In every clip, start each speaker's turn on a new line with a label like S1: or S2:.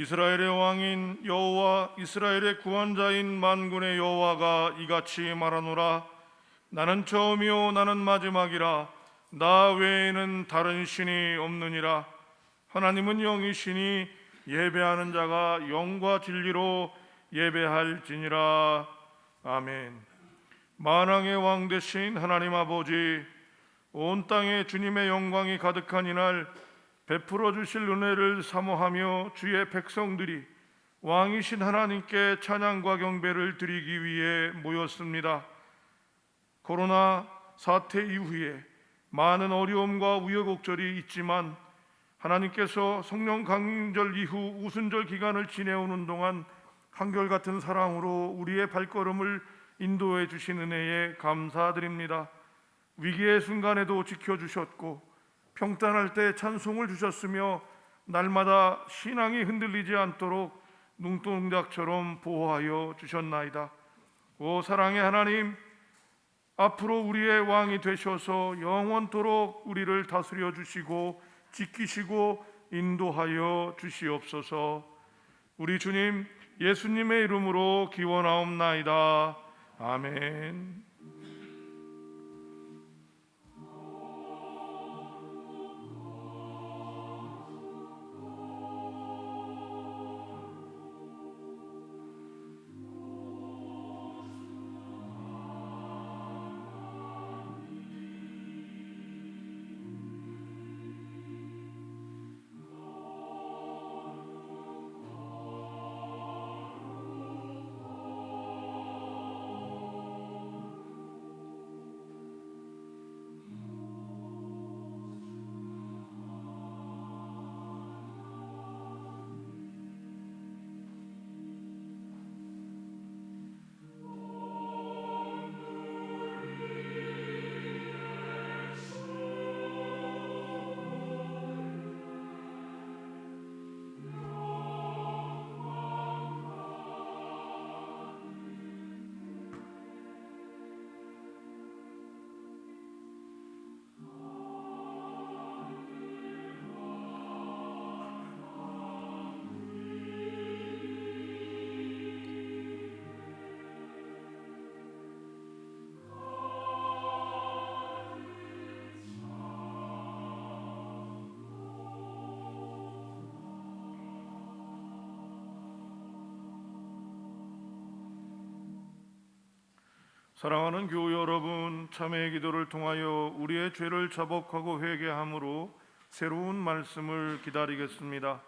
S1: 이스라엘의 왕인 여호와, 이스라엘의 구원자인 만군의 여호와가 이같이 말하노라. 나는 처음이요 나는 마지막이라. 나 외에는 다른 신이 없느니라. 하나님은 영이시니 예배하는 자가 영과 진리로 예배할지니라. 아멘. 만왕의 왕 되신 하나님 아버지, 온 땅에 주님의 영광이 가득한 이날 베풀어 주실 은혜를 사모하며 주의 백성들이 왕이신 하나님께 찬양과 경배를 드리기 위해 모였습니다. 코로나 사태 이후에 많은 어려움과 우여곡절이 있지만 하나님께서 성령 강림절 이후 우순절 기간을 지내오는 동안 한결같은 사랑으로 우리의 발걸음을 인도해 주신 은혜에 감사드립니다. 위기의 순간에도 지켜주셨고 평탄할 때 찬송을 주셨으며 날마다 신앙이 흔들리지 않도록 눈동자처럼 보호하여 주셨나이다. 오 사랑의 하나님, 앞으로 우리의 왕이 되셔서 영원토록 우리를 다스려 주시고 지키시고 인도하여 주시옵소서. 우리 주님 예수님의 이름으로 기원하옵나이다. 아멘. 사랑하는 교우 여러분, 참회의 기도를 통하여 우리의 죄를 자복하고 회개함으로 새로운 말씀을 기다리겠습니다.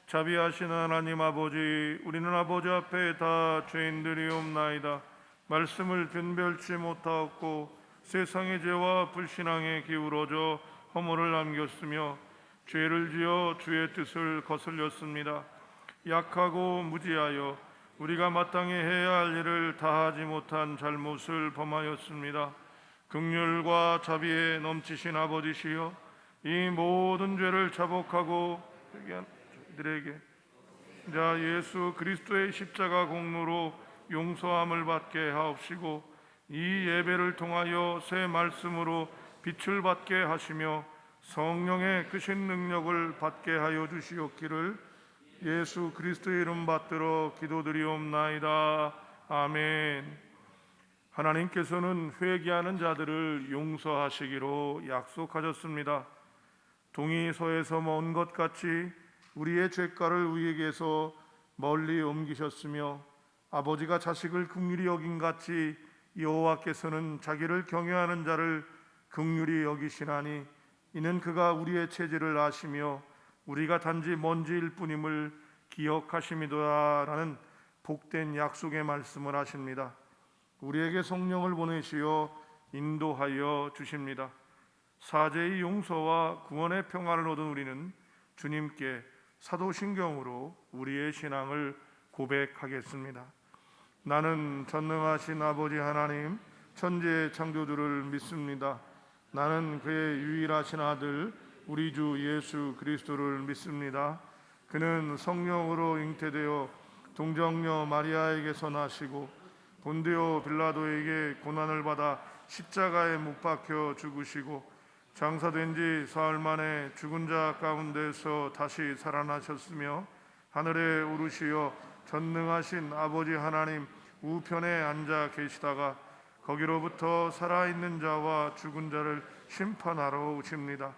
S1: 자비하신 하나님 아버지, 우리는 아버지 앞에 다 죄인들이옵나이다. 말씀을 변별치 못하였고 세상의 죄와 불신앙에 기울어져 허물을 남겼으며 죄를 지어 주의 뜻을 거슬렸습니다. 약하고 무지하여 우리가 마땅히 해야 할 일을 다하지 못한 잘못을 범하였습니다. 긍휼과 자비에 넘치신 아버지시여, 이 모든 죄를 자복하고 회개한 저희들에게 자 예수 그리스도의 십자가 공로로 용서함을 받게 하옵시고 이 예배를 통하여 새 말씀으로 빛을 받게 하시며 성령의 크신 능력을 받게 하여 주시옵기를 예수 그리스도의 이름 받들어 기도드리옵나이다. 아멘. 하나님께서는 회개하는 자들을 용서하시기로 약속하셨습니다. 동이 서에서 먼 것 같이 우리의 죄가를 우리에게서 멀리 옮기셨으며 아버지가 자식을 긍휼히 여긴 같이 여호와께서는 자기를 경외하는 자를 긍휼히 여기시나니 이는 그가 우리의 체질을 아시며 우리가 단지 먼지일 뿐임을 기억하심이도다라는 복된 약속의 말씀을 하십니다. 우리에게 성령을 보내시어 인도하여 주십니다. 사죄의 용서와 구원의 평안을 얻은 우리는 주님께 사도신경으로 우리의 신앙을 고백하겠습니다. 나는 전능하신 아버지 하나님 천지의 창조주를 믿습니다. 나는 그의 유일하신 아들 우리 주 예수 그리스도를 믿습니다. 그는 성령으로 잉태되어 동정녀 마리아에게서 나시고 본디오 빌라도에게 고난을 받아 십자가에 못 박혀 죽으시고 장사된 지 사흘 만에 죽은 자 가운데서 다시 살아나셨으며 하늘에 오르시어 전능하신 아버지 하나님 우편에 앉아 계시다가 거기로부터 살아있는 자와 죽은 자를 심판하러 오십니다.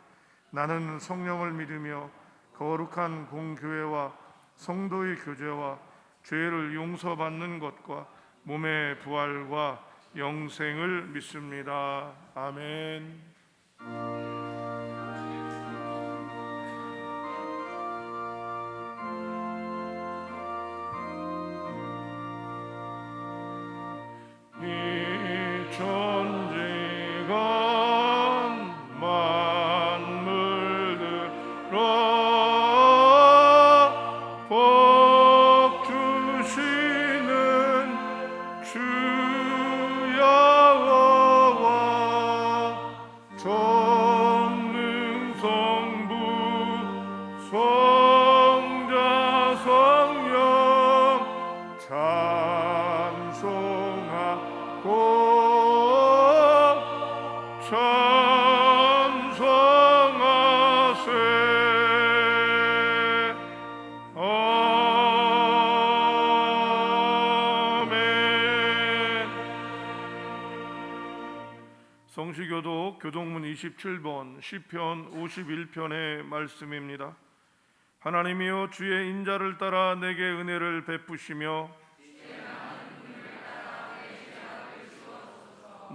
S1: 나는 성령을 믿으며 거룩한 공교회와 성도의 교제와 죄를 용서받는 것과 몸의 부활과 영생을 믿습니다. 아멘. 이 천지가 만물들어 복 주시는 주 여호와 전능 성부 성자 성령 찬송하고 찬송하세. 아멘. 성시교독 교동문 27번 시편 51편의 말씀입니다. 하나님이여 주의 인자를 따라 내게 은혜를 베푸시며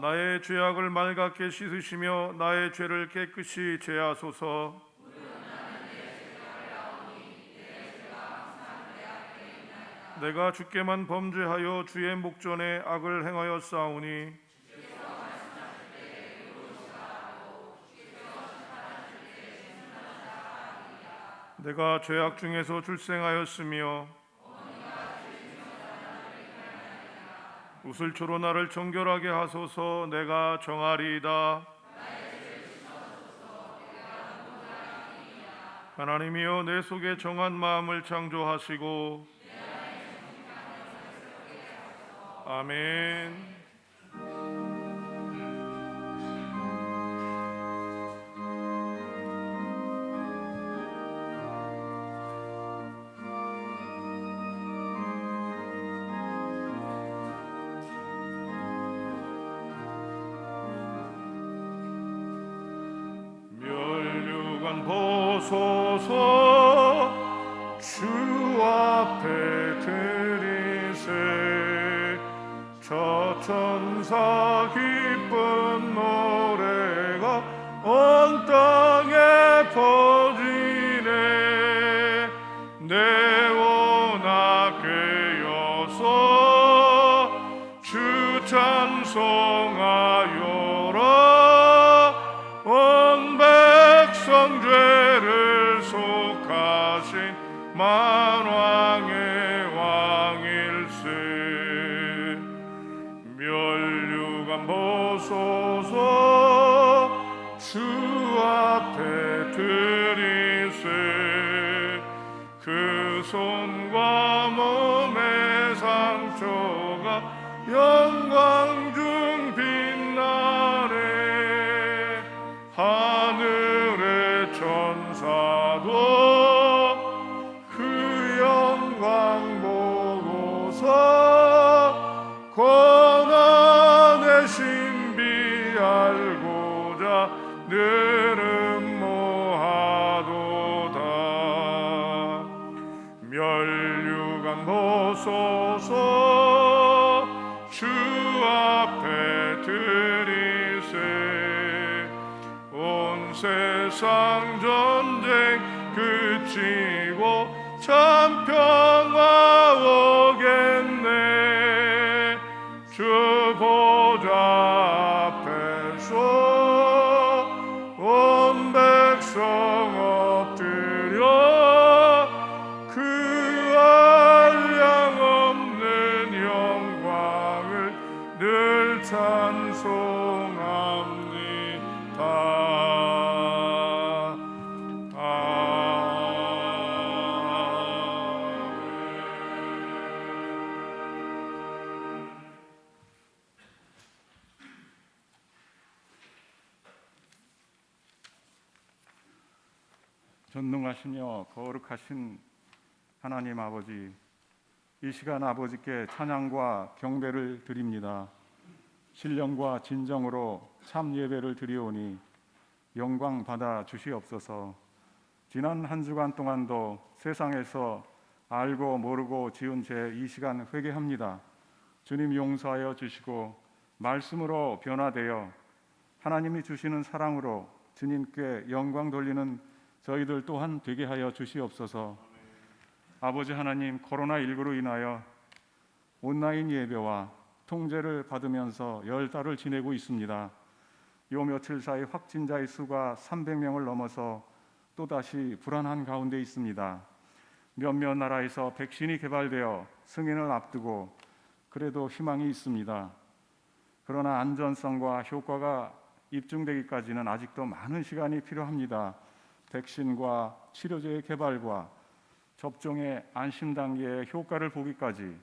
S1: 나의 죄악을 맑게 씻으시며 나의 죄를 깨끗이 제하소서. 내가 주께만 범죄하여 주의 목전에 악을 행하였사오니 내가 죄악 중에서 출생하였으며 우슬초로 나를 정결하게 하소서. 내가 정하리이다. 하나님이여 내 속에 정한 마음을 창조하시고 아멘. 보소서. 주 앞에 드리세. 저 천사 기쁜 노래가 온 땅에 퍼지네. 네오나 깨어서 주 찬송하여라. 온 백성 죄를 속하신 만왕의 왕일세. 면류관 보소서. 주 앞에 드리세. 그 손과 몸의 상처가 영광 중 빛나네. 하늘의 천사도 그 영광 보고서 고난의 신비 알고자 늘 음모하도다. 면류관 보소서. 주 앞에 드리세. 온 세상 전쟁 그치고 참 평화 오겠네. 주 보좌 앞에서 온 백성 엎드려 그 한량 없는 영광을 늘 찬송합니다.
S2: 전능하시며 거룩하신 하나님 아버지, 이 시간 아버지께 찬양과 경배를 드립니다. 신령과 진정으로 참 예배를 드리오니 영광 받아 주시옵소서. 지난 한 주간 동안도 세상에서 알고 모르고 지은 죄 이 시간 회개합니다. 주님 용서하여 주시고 말씀으로 변화되어 하나님이 주시는 사랑으로 주님께 영광 돌리는 저희들 또한 되게 하여 주시옵소서. 아버지 하나님, 코로나19로 인하여 온라인 예배와 통제를 받으면서 10달을 지내고 있습니다. 요 며칠 사이 확진자의 수가 300명을 넘어서 또다시 불안한 가운데 있습니다. 몇몇 나라에서 백신이 개발되어 승인을 앞두고 그래도 희망이 있습니다. 그러나 안전성과 효과가 입증되기까지는 아직도 많은 시간이 필요합니다. 백신과 치료제의 개발과 접종의 안심 단계의 효과를 보기까지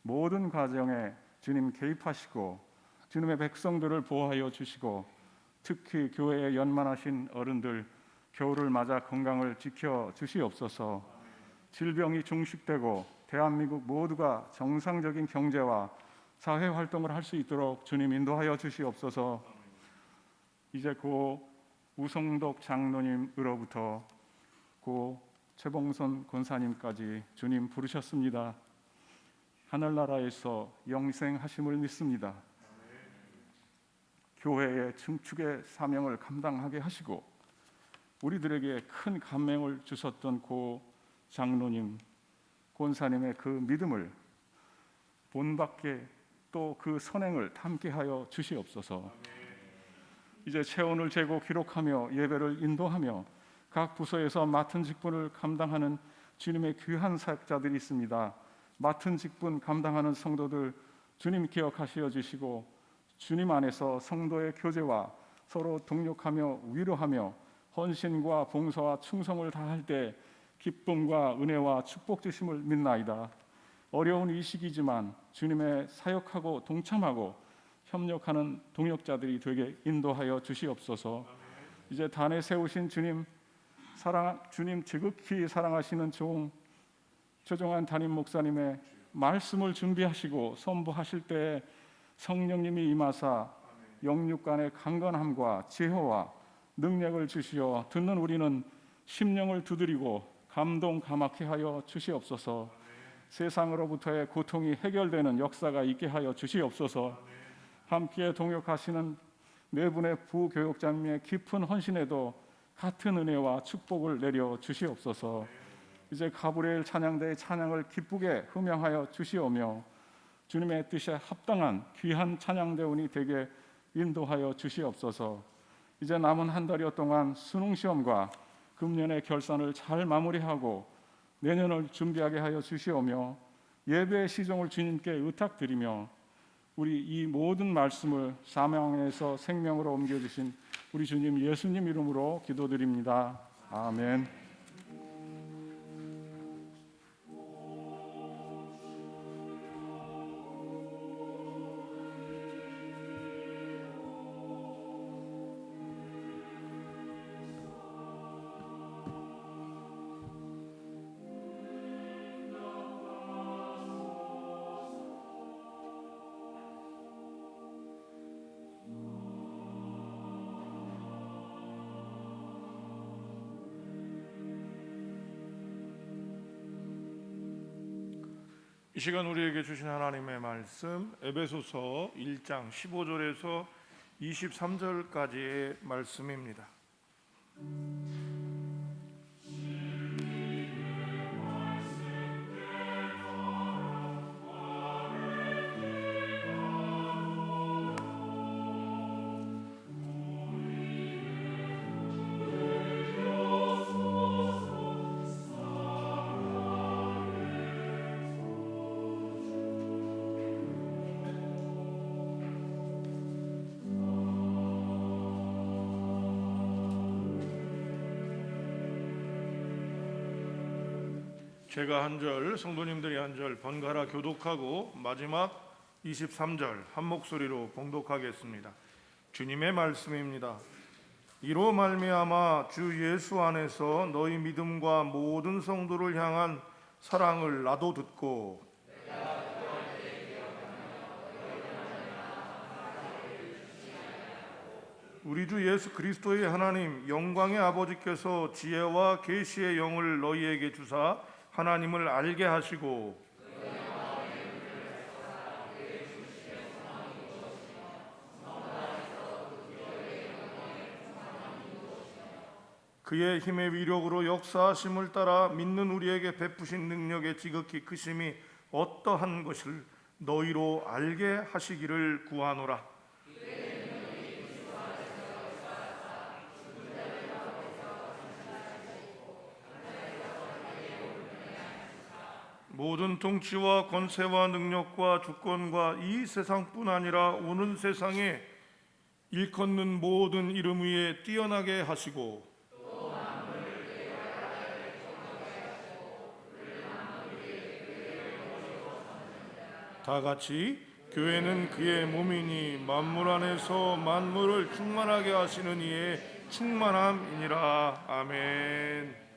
S2: 모든 과정에 주님 개입하시고 주님의 백성들을 보호하여 주시고 특히 교회에 연만하신 어른들 겨울을 맞아 건강을 지켜 주시옵소서. 질병이 종식되고 대한민국 모두가 정상적인 경제와 사회 활동을 할 수 있도록 주님 인도하여 주시옵소서. 이제 고 우성덕 장로님으로부터 고 최봉선 권사님까지 주님 부르셨습니다. 하늘나라에서 영생하심을 믿습니다. 교회의 증축의 사명을 감당하게 하시고 우리들에게 큰 감명을 주셨던 고 장로님, 권사님의 그 믿음을 본받게 또 그 선행을 함께하여 주시옵소서. 이제 체온을 재고 기록하며 예배를 인도하며 각 부서에서 맡은 직분을 감당하는 주님의 귀한 사역자들이 있습니다. 맡은 직분 감당하는 성도들 주님 기억하시어 주시고 주님 안에서 성도의 교제와 서로 동력하며 위로하며 헌신과 봉사와 충성을 다할 때 기쁨과 은혜와 축복 주심을 믿나이다. 어려운 이 시기지만 주님의 사역하고 동참하고 협력하는 동역자들이 되게 인도하여 주시옵소서. 이제 단에 세우신 주님 지극히 사랑하시는 종 최종환 담임 목사님의 말씀을 준비하시고 선포하실 때 성령님이 임하사 영육 간의 강건함과 지혜와 능력을 주시어 듣는 우리는 심령을 두드리고 감동 감화케 하여 주시옵소서. 세상으로부터의 고통이 해결되는 역사가 있게 하여 주시옵소서. 함께 동역하시는 네 분의 부교역자님의 깊은 헌신에도 같은 은혜와 축복을 내려 주시옵소서. 이제 가브리엘 찬양대의 찬양을 기쁘게 흠양하여 주시오며 주님의 뜻에 합당한 귀한 찬양대운이 되게 인도하여 주시옵소서. 이제 남은 한 달여 동안 수능시험과 금년의 결산을 잘 마무리하고 내년을 준비하게 하여 주시오며 예배의 시종을 주님께 의탁드리며 우리 이 모든 말씀을 사망에서 생명으로 옮겨주신 우리 주님 예수님 이름으로 기도드립니다. 아멘.
S1: 이 시간 우리에게 주신 하나님의 말씀 에베소서 1장 15절에서 23절까지의 말씀입니다. 제가 한 절, 성도님들이 한 절 번갈아 교독하고 마지막 23절 한 목소리로 봉독하겠습니다. 주님의 말씀입니다. 이로 말미암아 주 예수 안에서 너희 믿음과 모든 성도를 향한 사랑을 나도 듣고 우리 주 예수 그리스도의 하나님 영광의 아버지께서 지혜와 계시의 영을 너희에게 주사 하나님을 알게 하시고 그의 힘의 위력으로 역사하심을 따라 믿는 우리에게 베푸신 능력의 지극히 크심이 어떠한 것을 너희로 알게 하시기를 구하노라. 모든 통치와 권세와 능력과 주권과 이 세상뿐 아니라 오는 세상에 일컫는 모든 이름 위에 뛰어나게 하시고 다 같이 교회는 그의 몸이니 만물 안에서 만물을 충만하게 하시는 이의 충만함이니라. 아멘.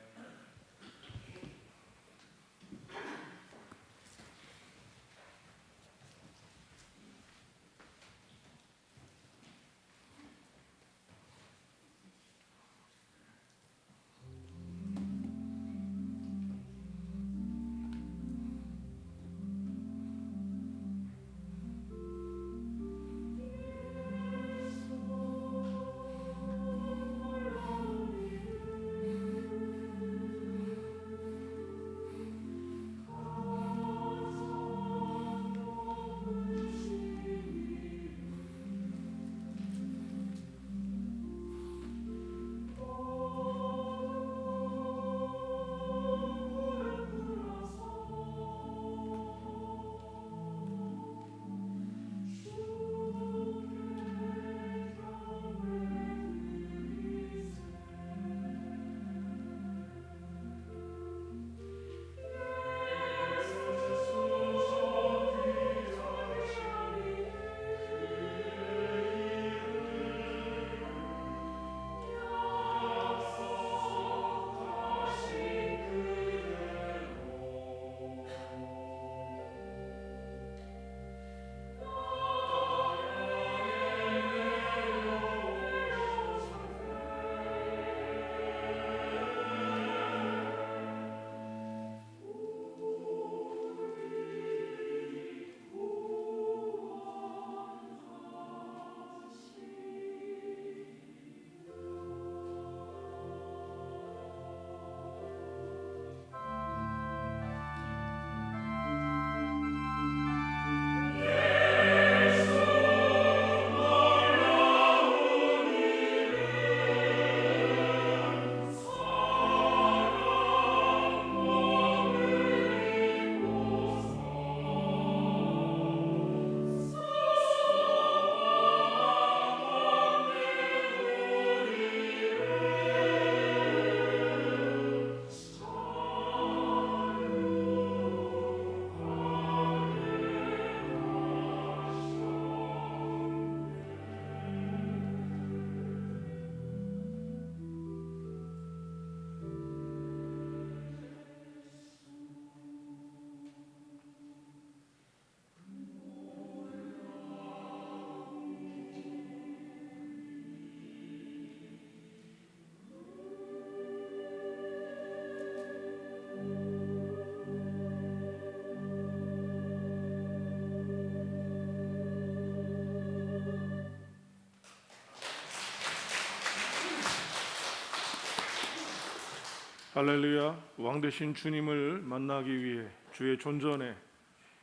S1: 할렐루야. 왕 되신 주님을 만나기 위해 주의 존전에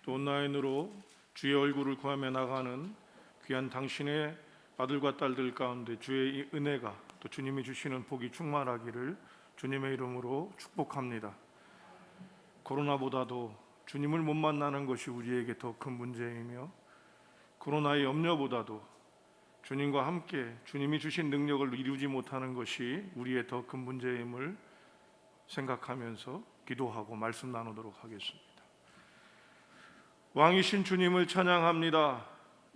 S1: 또 온라인으로 주의 얼굴을 구하며 나가는 귀한 당신의 아들과 딸들 가운데 주의 이 은혜가 또 주님이 주시는 복이 충만하기를 주님의 이름으로 축복합니다. 코로나보다도 주님을 못 만나는 것이 우리에게 더 큰 문제이며 코로나의 염려보다도 주님과 함께 주님이 주신 능력을 이루지 못하는 것이 우리의 더 큰 문제임을 생각하면서 기도하고 말씀 나누도록 하겠습니다. 왕이신 주님을 찬양합니다.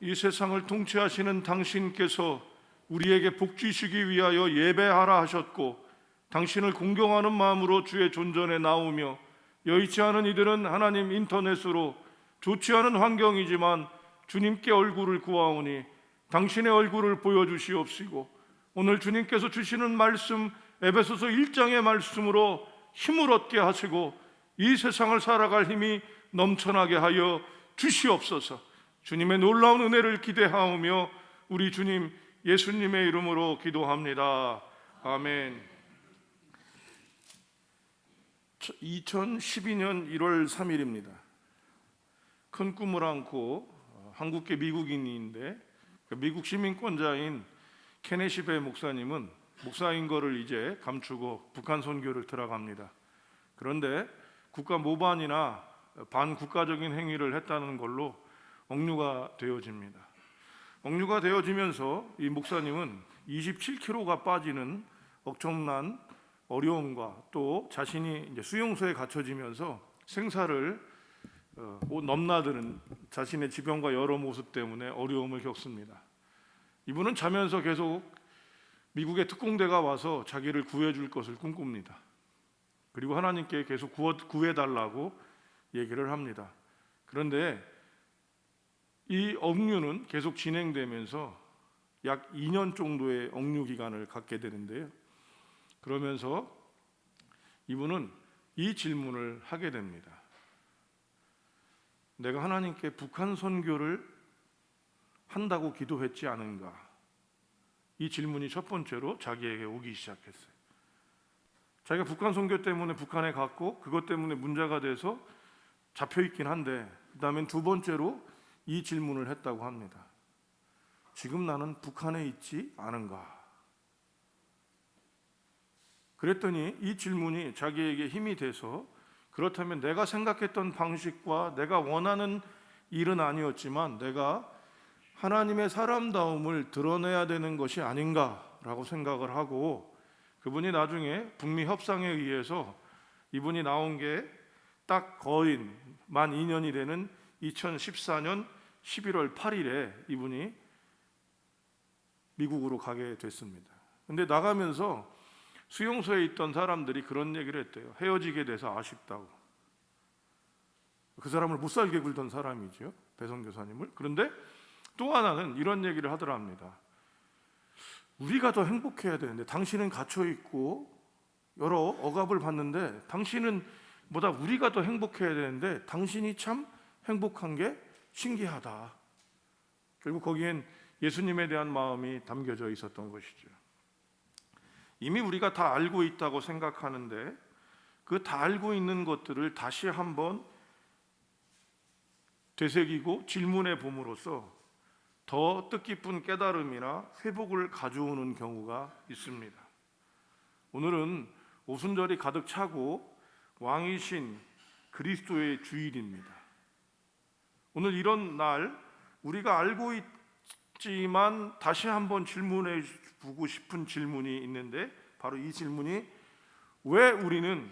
S1: 이 세상을 통치하시는 당신께서 우리에게 복 주시기 위하여 예배하라 하셨고 당신을 공경하는 마음으로 주의 존전에 나오며 여의치 않은 이들은 하나님 인터넷으로 좋지 않은 환경이지만 주님께 얼굴을 구하오니 당신의 얼굴을 보여주시옵시고 오늘 주님께서 주시는 말씀 에베소서 1장의 말씀으로 힘을 얻게 하시고 이 세상을 살아갈 힘이 넘쳐나게 하여 주시옵소서. 주님의 놀라운 은혜를 기대하오며 우리 주님 예수님의 이름으로 기도합니다. 아멘. 2012년 1월 3일입니다. 큰 꿈을 안고 한국계 미국인인데 미국 시민권자인 케네시 베 목사님은 목사인 거를 이제 감추고 북한 선교를 들어갑니다. 그런데 국가 모반이나 반국가적인 행위를 했다는 걸로 억류가 되어집니다. 억류가 되어지면서 이 목사님은 27kg가 빠지는 엄청난 어려움과 또 자신이 이제 수용소에 갇혀지면서 생사를 넘나드는 자신의 지병과 여러 모습 때문에 어려움을 겪습니다. 이분은 자면서 계속 미국의 특공대가 와서 자기를 구해줄 것을 꿈꿉니다. 그리고 하나님께 계속 구해달라고 얘기를 합니다. 그런데 이 억류는 계속 진행되면서 약 2년 정도의 억류 기간을 갖게 되는데요. 그러면서 이분은 이 질문을 하게 됩니다. 내가 하나님께 북한 선교를 한다고 기도했지 않은가? 이 질문이 첫 번째로 자기에게 오기 시작했어요. 자기가 북한 선교 때문에 북한에 갔고 그것 때문에 문제가 돼서 잡혀있긴 한데 그 다음엔 두 번째로 이 질문을 했다고 합니다. 지금 나는 북한에 있지 않은가? 그랬더니 이 질문이 자기에게 힘이 돼서 그렇다면 내가 생각했던 방식과 내가 원하는 일은 아니었지만 내가 하나님의 사람다움을 드러내야 되는 것이 아닌가라고 생각을 하고 그분이 나중에 북미 협상에 의해서 이분이 나온 게 딱 거의 만 2년이 되는 2014년 11월 8일에 이분이 미국으로 가게 됐습니다. 근데 나가면서 수용소에 있던 사람들이 그런 얘기를 했대요. 헤어지게 돼서 아쉽다고. 그 사람을 못 살게 굴던 사람이죠, 배성 교사님을. 그런데 또 하나는 이런 얘기를 하더랍니다. 우리가 더 행복해야 되는데 당신은 갇혀 있고 여러 억압을 받는데 당신은 보다 우리가 더 행복해야 되는데 당신이 참 행복한 게 신기하다. 결국 거기엔 예수님에 대한 마음이 담겨져 있었던 것이죠. 이미 우리가 다 알고 있다고 생각하는데 그 다 알고 있는 것들을 다시 한번 되새기고 질문해 봄으로써 더 뜻깊은 깨달음이나 회복을 가져오는 경우가 있습니다. 오늘은 오순절이 가득 차고 왕이신 그리스도의 주일입니다. 오늘 이런 날 우리가 알고 있지만 다시 한번 질문해 보고 싶은 질문이 있는데 바로 이 질문이 왜 우리는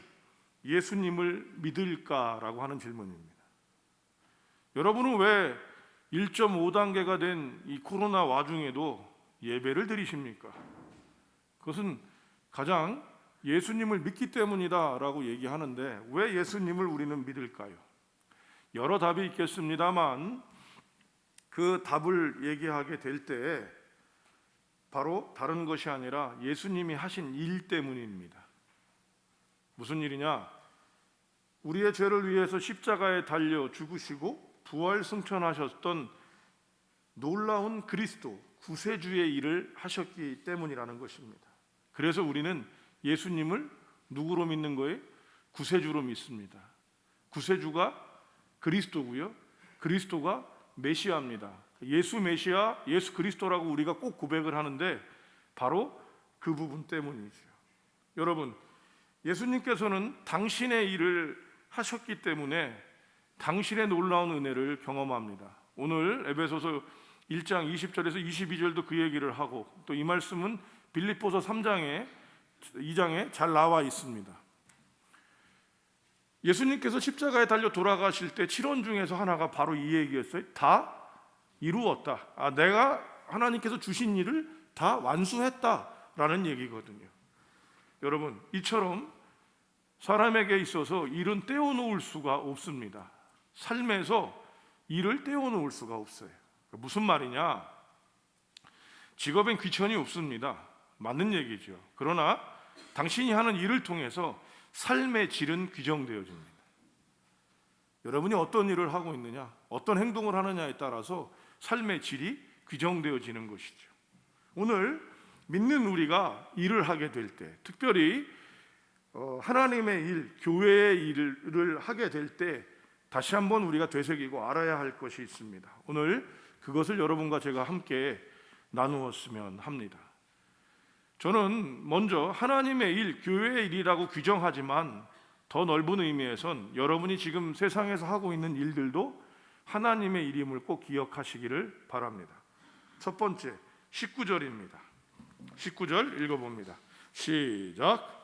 S1: 예수님을 믿을까라고 하는 질문입니다. 여러분은 왜 1.5단계가 된 이 코로나 와중에도 예배를 드리십니까? 그것은 가장 예수님을 믿기 때문이다라고 얘기하는데 왜 예수님을 우리는 믿을까요? 여러 답이 있겠습니다만 그 답을 얘기하게 될 때 바로 다른 것이 아니라 예수님이 하신 일 때문입니다. 무슨 일이냐? 우리의 죄를 위해서 십자가에 달려 죽으시고 부활 승천하셨던 놀라운 그리스도 구세주의 일을 하셨기 때문이라는 것입니다. 그래서 우리는 예수님을 누구로 믿는 거예요? 구세주로 믿습니다. 구세주가 그리스도고요. 그리스도가 메시아입니다. 예수 메시아, 예수 그리스도라고 우리가 꼭 고백을 하는데 바로 그 부분 때문이죠. 여러분, 예수님께서는 당신의 일을 하셨기 때문에 당신의 놀라운 은혜를 경험합니다. 오늘 에베소서 1장 20절에서 22절도 그 얘기를 하고 또 이 말씀은 빌립보서 3장에 2장에 잘 나와 있습니다. 예수님께서 십자가에 달려 돌아가실 때 7원 중에서 하나가 바로 이 얘기였어요. 다 이루었다. 내가 하나님께서 주신 일을 다 완수했다라는 얘기거든요. 여러분, 이처럼 사람에게 있어서 일은 떼어놓을 수가 없습니다. 삶에서 일을 떼어놓을 수가 없어요. 무슨 말이냐? 직업엔 귀천이 없습니다. 맞는 얘기죠. 그러나 당신이 하는 일을 통해서 삶의 질은 규정되어집니다. 여러분이 어떤 일을 하고 있느냐, 어떤 행동을 하느냐에 따라서 삶의 질이 규정되어지는 것이죠. 오늘 믿는 우리가 일을 하게 될 때, 특별히 하나님의 일, 교회의 일을 하게 될 때 다시 한번 우리가 되새기고 알아야 할 것이 있습니다. 오늘 그것을 여러분과 제가 함께 나누었으면 합니다. 저는 먼저 하나님의 일, 교회의 일이라고 규정하지만 더 넓은 의미에선 여러분이 지금 세상에서 하고 있는 일들도 하나님의 일임을 꼭 기억하시기를 바랍니다. 첫 번째, 19절입니다. 19절 읽어봅니다. 시작.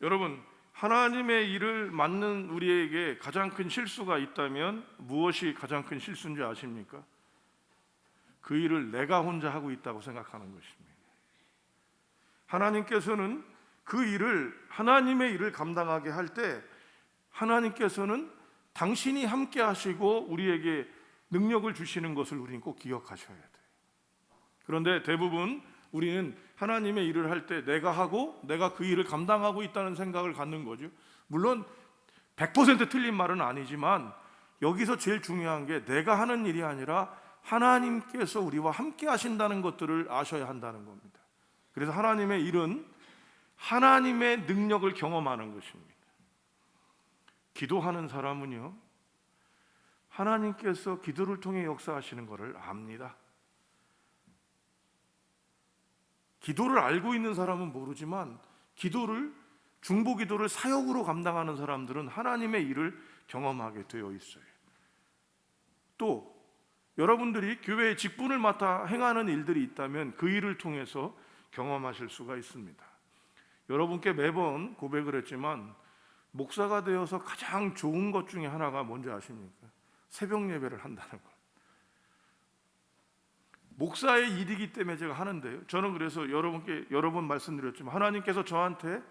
S1: 여러분, 하나님의 일을 맡는 우리에게 가장 큰 실수가 있다면 무엇이 가장 큰 실수인지 아십니까? 그 일을 내가 혼자 하고 있다고 생각하는 것입니다. 하나님께서는 그 일을, 하나님의 일을 감당하게 할 때 하나님께서는 당신이 함께 하시고 우리에게 능력을 주시는 것을 우리는 꼭 기억하셔야 돼요. 그런데 대부분 우리는 하나님의 일을 할 때 내가 하고 내가 그 일을 감당하고 있다는 생각을 갖는 거죠. 물론 100% 틀린 말은 아니지만 여기서 제일 중요한 게 내가 하는 일이 아니라 하나님께서 우리와 함께 하신다는 것들을 아셔야 한다는 겁니다. 그래서 하나님의 일은 하나님의 능력을 경험하는 것입니다. 기도하는 사람은요, 하나님께서 기도를 통해 역사하시는 것을 압니다. 기도를 알고 있는 사람은 모르지만 중보 기도를 사역으로 감당하는 사람들은 하나님의 일을 경험하게 되어 있어요. 또 여러분들이 교회의 직분을 맡아 행하는 일들이 있다면 그 일을 통해서 경험하실 수가 있습니다. 여러분께 매번 고백을 했지만 목사가 되어서 가장 좋은 것 중에 하나가 뭔지 아십니까? 새벽 예배를 한다는 것. 목사의 일이기 때문에 제가 하는데요. 저는 그래서 여러분께 여러 번 말씀드렸지만 하나님께서 저한테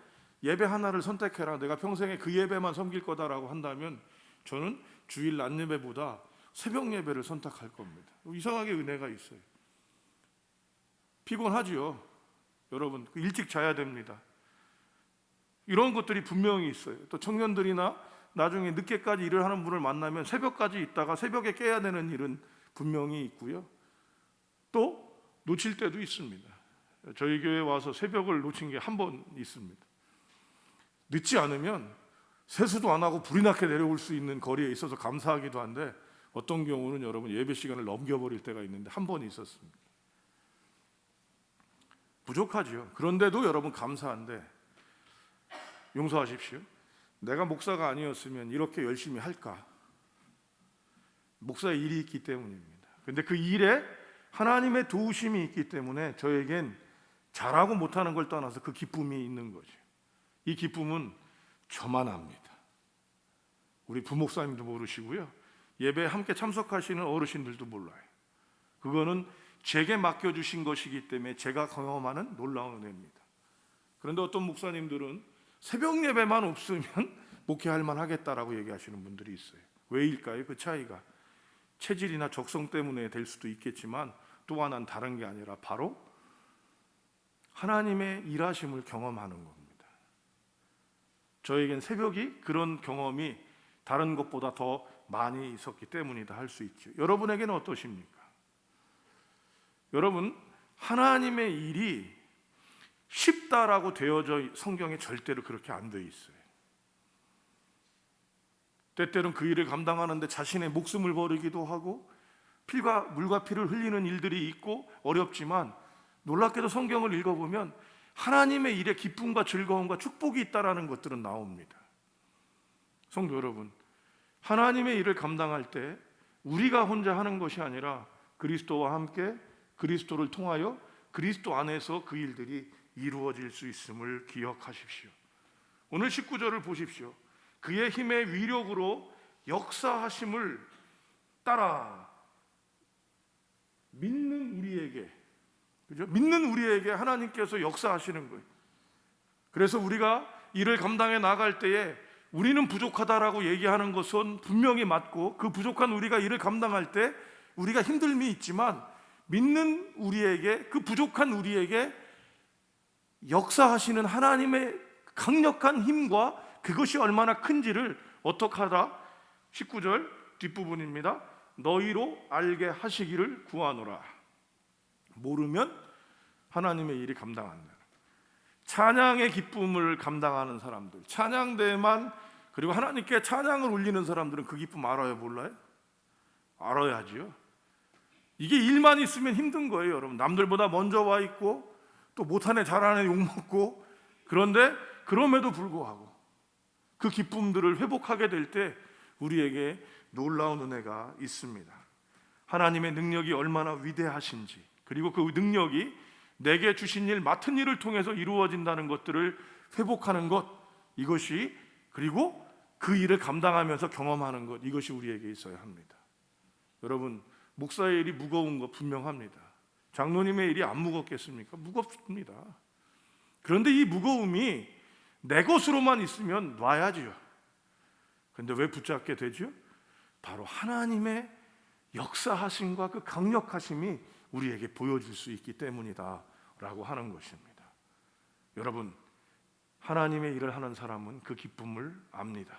S1: 예배 하나를 선택해라, 내가 평생에 그 예배만 섬길 거다라고 한다면 저는 주일 낮 예배보다 새벽 예배를 선택할 겁니다. 이상하게 은혜가 있어요. 피곤하지요. 여러분 일찍 자야 됩니다. 이런 것들이 분명히 있어요. 또 청년들이나 나중에 늦게까지 일을 하는 분을 만나면 새벽까지 있다가 새벽에 깨야 되는 일은 분명히 있고요. 또 놓칠 때도 있습니다. 저희 교회에 와서 새벽을 놓친 게 한 번 있습니다. 늦지 않으면 세수도 안 하고 불이 나게 내려올 수 있는 거리에 있어서 감사하기도 한데 어떤 경우는 여러분 예배 시간을 넘겨버릴 때가 있는데 한 번 있었습니다. 부족하죠. 그런데도 여러분 감사한데 용서하십시오. 내가 목사가 아니었으면 이렇게 열심히 할까? 목사의 일이 있기 때문입니다. 그런데 그 일에 하나님의 도우심이 있기 때문에 저에겐 잘하고 못하는 걸 떠나서 그 기쁨이 있는 거죠. 이 기쁨은 저만 압니다. 우리 부목사님도 모르시고요, 예배에 함께 참석하시는 어르신들도 몰라요. 그거는 제게 맡겨주신 것이기 때문에 제가 경험하는 놀라운 은혜입니다. 그런데 어떤 목사님들은 새벽 예배만 없으면 목회할 만하겠다라고 얘기하시는 분들이 있어요. 왜일까요? 그 차이가 체질이나 적성 때문에 될 수도 있겠지만 또 하나는 다른 게 아니라 바로 하나님의 일하심을 경험하는 겁니다. 저에겐 새벽이 그런 경험이 다른 것보다 더 많이 있었기 때문이다 할 수 있죠. 여러분에게는 어떠십니까? 여러분, 하나님의 일이 쉽다라고 되어져 성경에 절대로 그렇게 안 되어 있어요. 때때로는 그 일을 감당하는데 자신의 목숨을 버리기도 하고 물과 피를 흘리는 일들이 있고 어렵지만 놀랍게도 성경을 읽어보면 하나님의 일에 기쁨과 즐거움과 축복이 있다라는 것들은 나옵니다. 성도 여러분, 하나님의 일을 감당할 때 우리가 혼자 하는 것이 아니라 그리스도와 함께 그리스도를 통하여 그리스도 안에서 그 일들이 이루어질 수 있음을 기억하십시오. 오늘 19절을 보십시오. 그의 힘의 위력으로 역사하심을 따라 믿는 우리에게, 그죠? 믿는 우리에게 하나님께서 역사하시는 거예요. 그래서 우리가 일을 감당해 나갈 때에 우리는 부족하다라고 얘기하는 것은 분명히 맞고, 그 부족한 우리가 일을 감당할 때 우리가 힘듦이 있지만 믿는 우리에게, 그 부족한 우리에게 역사하시는 하나님의 강력한 힘과 그것이 얼마나 큰지를 어떻게 하다? 19절 뒷부분입니다. 너희로 알게 하시기를 구하노라. 모르면 하나님의 일이 감당한다. 찬양의 기쁨을 감당하는 사람들, 찬양대만, 그리고 하나님께 찬양을 올리는 사람들은 그 기쁨 알아요, 몰라요? 알아야지요. 이게 일만 있으면 힘든 거예요, 여러분. 남들보다 먼저 와 있고 또 못하네 잘하네 욕먹고, 그런데 그럼에도 불구하고 그 기쁨들을 회복하게 될 때 우리에게 놀라운 은혜가 있습니다. 하나님의 능력이 얼마나 위대하신지, 그리고 그 능력이 내게 주신 일, 맡은 일을 통해서 이루어진다는 것들을 회복하는 것, 이것이, 그리고 그 일을 감당하면서 경험하는 것, 이것이 우리에게 있어야 합니다. 여러분, 목사의 일이 무거운 거 분명합니다. 장로님의 일이 안 무겁겠습니까? 무겁습니다. 그런데 이 무거움이 내 것으로만 있으면 놔야지요. 그런데 왜 붙잡게 되죠? 바로 하나님의 역사하심과 그 강력하심이 우리에게 보여줄 수 있기 때문이다 라고 하는 것입니다. 여러분, 하나님의 일을 하는 사람은 그 기쁨을 압니다.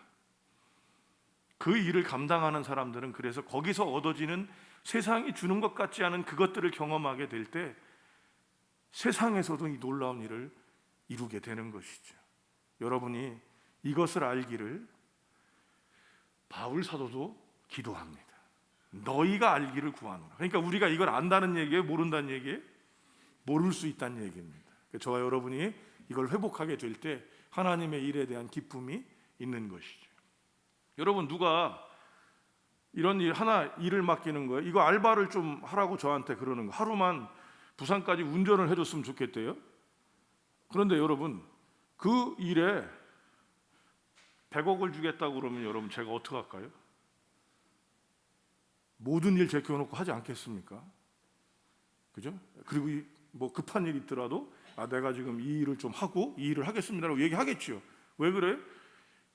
S1: 그 일을 감당하는 사람들은 그래서 거기서 얻어지는 세상이 주는 것 같지 않은 그것들을 경험하게 될 때 세상에서도 이 놀라운 일을 이루게 되는 것이죠. 여러분이 이것을 알기를 바울 사도도 기도합니다. 너희가 알기를 구하노라. 그러니까 우리가 이걸 안다는 얘기예요? 모른다는 얘기예요? 모를 수 있다는 얘기입니다. 저와 여러분이 이걸 회복하게 될 때 하나님의 일에 대한 기쁨이 있는 것이죠. 여러분, 누가 이런 일을 맡기는 거예요. 이거 알바를 좀 하라고 저한테 그러는 거. 하루만 부산까지 운전을 해줬으면 좋겠대요. 그런데 여러분, 그 일에 100억을 주겠다고 그러면 여러분 제가 어떻게 할까요? 모든 일 제껴놓고 하지 않겠습니까? 그죠? 그리고 뭐 급한 일이 있더라도 내가 지금 이 일을 좀 하고 이 일을 하겠습니다라고 얘기하겠죠. 왜 그래요?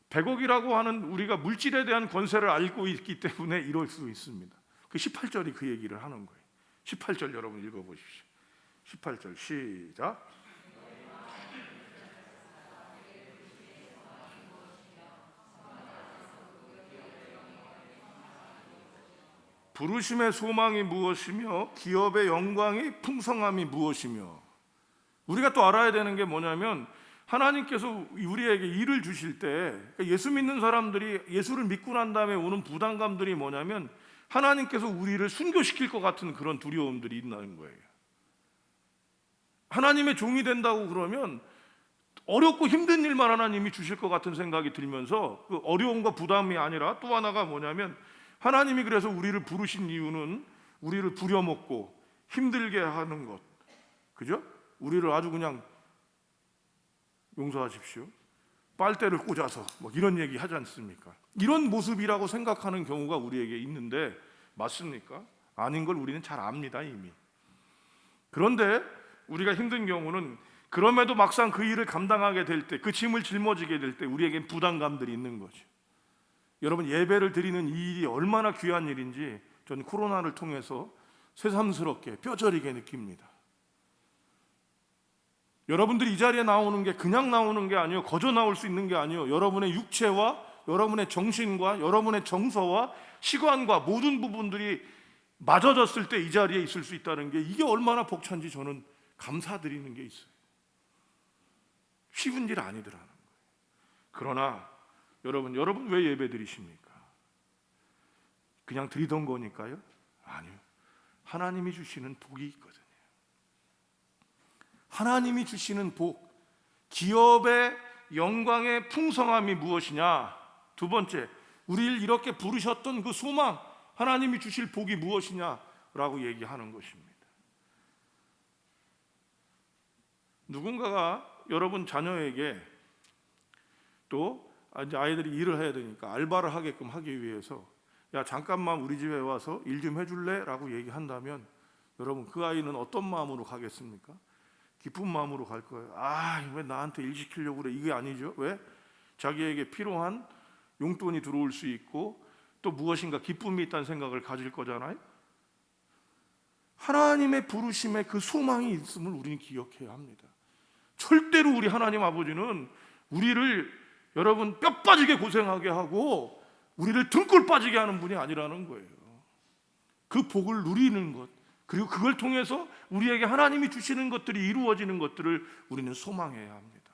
S1: 100억이라고 하는 우리가 물질에 대한 권세를 알고 있기 때문에 이럴 수 있습니다. 그 18절이 그 얘기를 하는 거예요. 18절 여러분 읽어보십시오. 18절 시작. 부르심의 소망이 무엇이며 기업의 영광이 풍성함이 무엇이며. 우리가 또 알아야 되는 게 뭐냐면 하나님께서 우리에게 일을 주실 때 예수 믿는 사람들이 예수를 믿고 난 다음에 오는 부담감들이 뭐냐면 하나님께서 우리를 순교시킬 것 같은 그런 두려움들이 있는 거예요. 하나님의 종이 된다고 그러면 어렵고 힘든 일만 하나님이 주실 것 같은 생각이 들면서 그 어려움과 부담이 아니라 또 하나가 뭐냐면 하나님이 그래서 우리를 부르신 이유는 우리를 부려먹고 힘들게 하는 것, 그죠? 우리를 아주 그냥 용서하십시오, 빨대를 꽂아서 뭐 이런 얘기 하지 않습니까? 이런 모습이라고 생각하는 경우가 우리에게 있는데 맞습니까? 아닌 걸 우리는 잘 압니다, 이미. 그런데 우리가 힘든 경우는 그럼에도 막상 그 일을 감당하게 될 때, 그 짐을 짊어지게 될 때 우리에겐 부담감들이 있는 거죠. 여러분, 예배를 드리는 이 일이 얼마나 귀한 일인지 저는 코로나를 통해서 새삼스럽게 뼈저리게 느낍니다. 여러분들이 이 자리에 나오는 게 그냥 나오는 게 아니에요. 거저 나올 수 있는 게 아니에요. 여러분의 육체와 여러분의 정신과 여러분의 정서와 시간과 모든 부분들이 맞아졌을 때 이 자리에 있을 수 있다는 게 이게 얼마나 벅찬지 저는 감사드리는 게 있어요. 쉬운 일 아니더라는 거예요. 그러나 여러분 왜 예배 드리십니까? 그냥 드리던 거니까요? 아니요. 하나님이 주시는 복이 있거든요. 하나님이 주시는 복, 기업의 영광의 풍성함이 무엇이냐? 두 번째, 우리를 이렇게 부르셨던 그 소망, 하나님이 주실 복이 무엇이냐라고 얘기하는 것입니다. 누군가가 여러분 자녀에게 또 이제 아이들이 일을 해야 되니까 알바를 하게끔 하기 위해서 야 잠깐만 우리 집에 와서 일 좀 해줄래? 라고 얘기한다면 여러분 그 아이는 어떤 마음으로 가겠습니까? 기쁜 마음으로 갈 거예요. 왜 나한테 일 시키려고 그래? 이게 아니죠. 왜? 자기에게 필요한 용돈이 들어올 수 있고 또 무엇인가 기쁨이 있다는 생각을 가질 거잖아요. 하나님의 부르심에 그 소망이 있음을 우리는 기억해야 합니다. 절대로 우리 하나님 아버지는 우리를 여러분 뼈 빠지게 고생하게 하고 우리를 등골 빠지게 하는 분이 아니라는 거예요. 그 복을 누리는 것, 그리고 그걸 통해서 우리에게 하나님이 주시는 것들이 이루어지는 것들을 우리는 소망해야 합니다.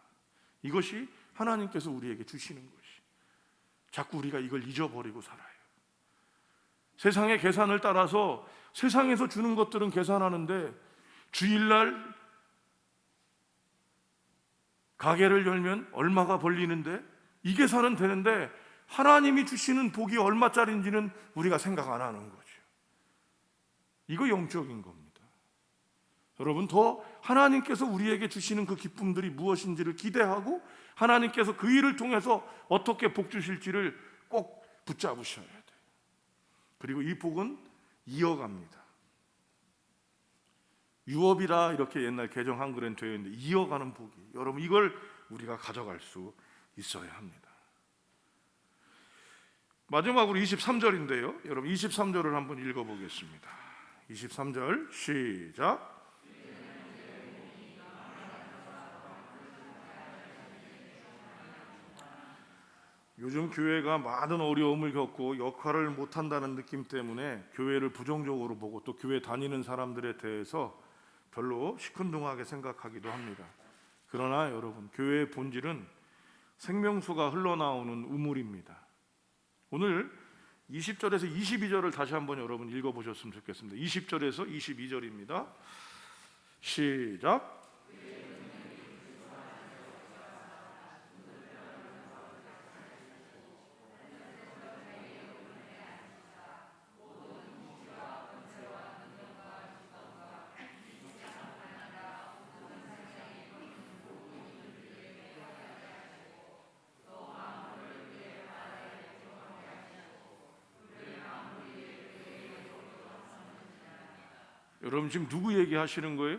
S1: 이것이 하나님께서 우리에게 주시는 것이. 자꾸 우리가 이걸 잊어버리고 살아요. 세상의 계산을 따라서 세상에서 주는 것들은 계산하는데 주일날 가게를 열면 얼마가 벌리는데 이 계산은 되는데 하나님이 주시는 복이 얼마짜리인지는 우리가 생각 안 하는 거죠. 이거 영적인 겁니다. 여러분 더 하나님께서 우리에게 주시는 그 기쁨들이 무엇인지를 기대하고 하나님께서 그 일을 통해서 어떻게 복 주실지를 꼭 붙잡으셔야 돼요. 그리고 이 복은 이어갑니다. 유업이라 이렇게 옛날 개정 한글엔 되어 있는데 이어가는 복이, 여러분 이걸 우리가 가져갈 수 있어야 합니다. 마지막으로 23절인데요. 여러분 23절을 한번 읽어보겠습니다. 23절 시작. 요즘 교회가 많은 어려움을 겪고 역할을 못한다는 느낌 때문에 교회를 부정적으로 보고 또 교회 다니는 사람들에 대해서 별로 시큰둥하게 생각하기도 합니다. 그러나 여러분 교회의 본질은 생명수가 흘러나오는 우물입니다. 오늘 20절에서 22절을 다시 한번 여러분 읽어보셨으면 좋겠습니다. 20절에서 22절입니다. 시작. 여러분 지금 누구 얘기하시는 거예요?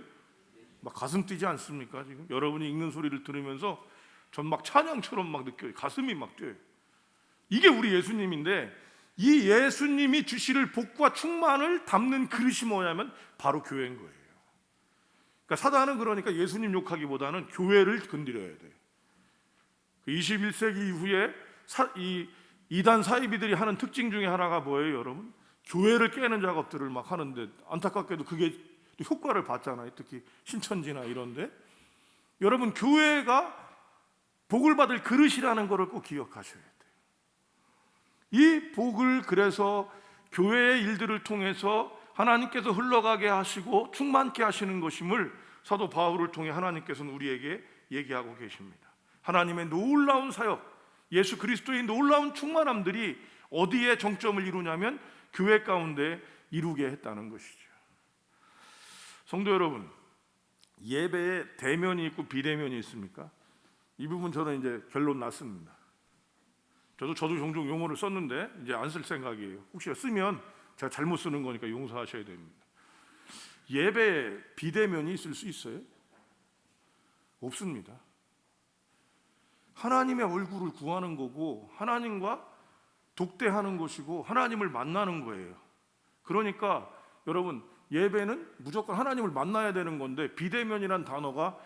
S1: 막 가슴 뛰지 않습니까? 지금 여러분이 읽는 소리를 들으면서 전 막 찬양처럼 막 느껴요. 가슴이 막 뛰어요. 이게 우리 예수님인데 이 예수님이 주실 복과 충만을 담는 그릇이 뭐냐면 바로 교회인 거예요. 그러니까 사단은 그러니까 예수님 욕하기보다는 교회를 건드려야 돼요. 21세기 이후에 이 이단 사이비들이 하는 특징 중에 하나가 뭐예요, 여러분? 교회를 깨는 작업들을 막 하는데 안타깝게도 그게 효과를 봤잖아요. 특히 신천지나 이런데. 여러분 교회가 복을 받을 그릇이라는 것을 꼭 기억하셔야 돼요. 이 복을 그래서 교회의 일들을 통해서 하나님께서 흘러가게 하시고 충만케 하시는 것임을 사도 바울을 통해 하나님께서는 우리에게 얘기하고 계십니다. 하나님의 놀라운 사역, 예수 그리스도의 놀라운 충만함들이 어디에 정점을 이루냐면 교회 가운데 이루게 했다는 것이죠. 성도 여러분, 예배에 대면이 있고 비대면이 있습니까? 이 부분 저는 이제 결론 났습니다. 저도 종종 용어를 썼는데 이제 안 쓸 생각이에요. 혹시 쓰면 제가 잘못 쓰는 거니까 용서하셔야 됩니다. 예배에 비대면이 있을 수 있어요? 없습니다. 하나님의 얼굴을 구하는 거고 하나님과 독대하는 것이고 하나님을 만나는 거예요. 그러니까 여러분 예배는 무조건 하나님을 만나야 되는 건데 비대면이란 단어가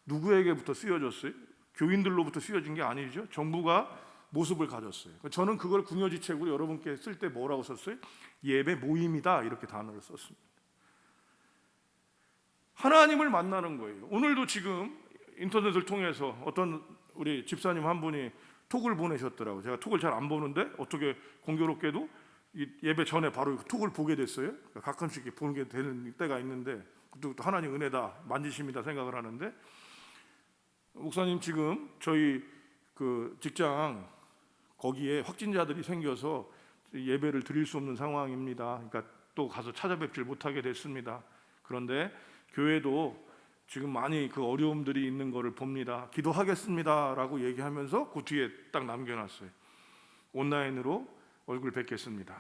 S1: 누구에게부터 쓰여졌어요? 교인들로부터 쓰여진 게 아니죠. 정부가 모습을 가졌어요. 저는 그걸 궁여지책으로 여러분께 쓸 때 뭐라고 썼어요? 예배 모임이다 이렇게 단어를 썼습니다. 하나님을 만나는 거예요. 오늘도 지금 인터넷을 통해서 어떤 우리 집사님 한 분이 톡을 보내셨더라고요. 제가 톡을 잘 안 보는데 어떻게 공교롭게도 이 예배 전에 바로 톡을 보게 됐어요. 가끔씩 보게 되는 때가 있는데 또 하나님 은혜다, 만지심이다 생각을 하는데 목사님 지금 저희 그 직장 거기에 확진자들이 생겨서 예배를 드릴 수 없는 상황입니다. 그러니까 또 가서 찾아뵙질 못하게 됐습니다. 그런데 교회도 지금 많이 그 어려움들이 있는 것을 봅니다. 기도하겠습니다라고 얘기하면서 그 뒤에 딱 남겨놨어요. 온라인으로 얼굴 뵙겠습니다.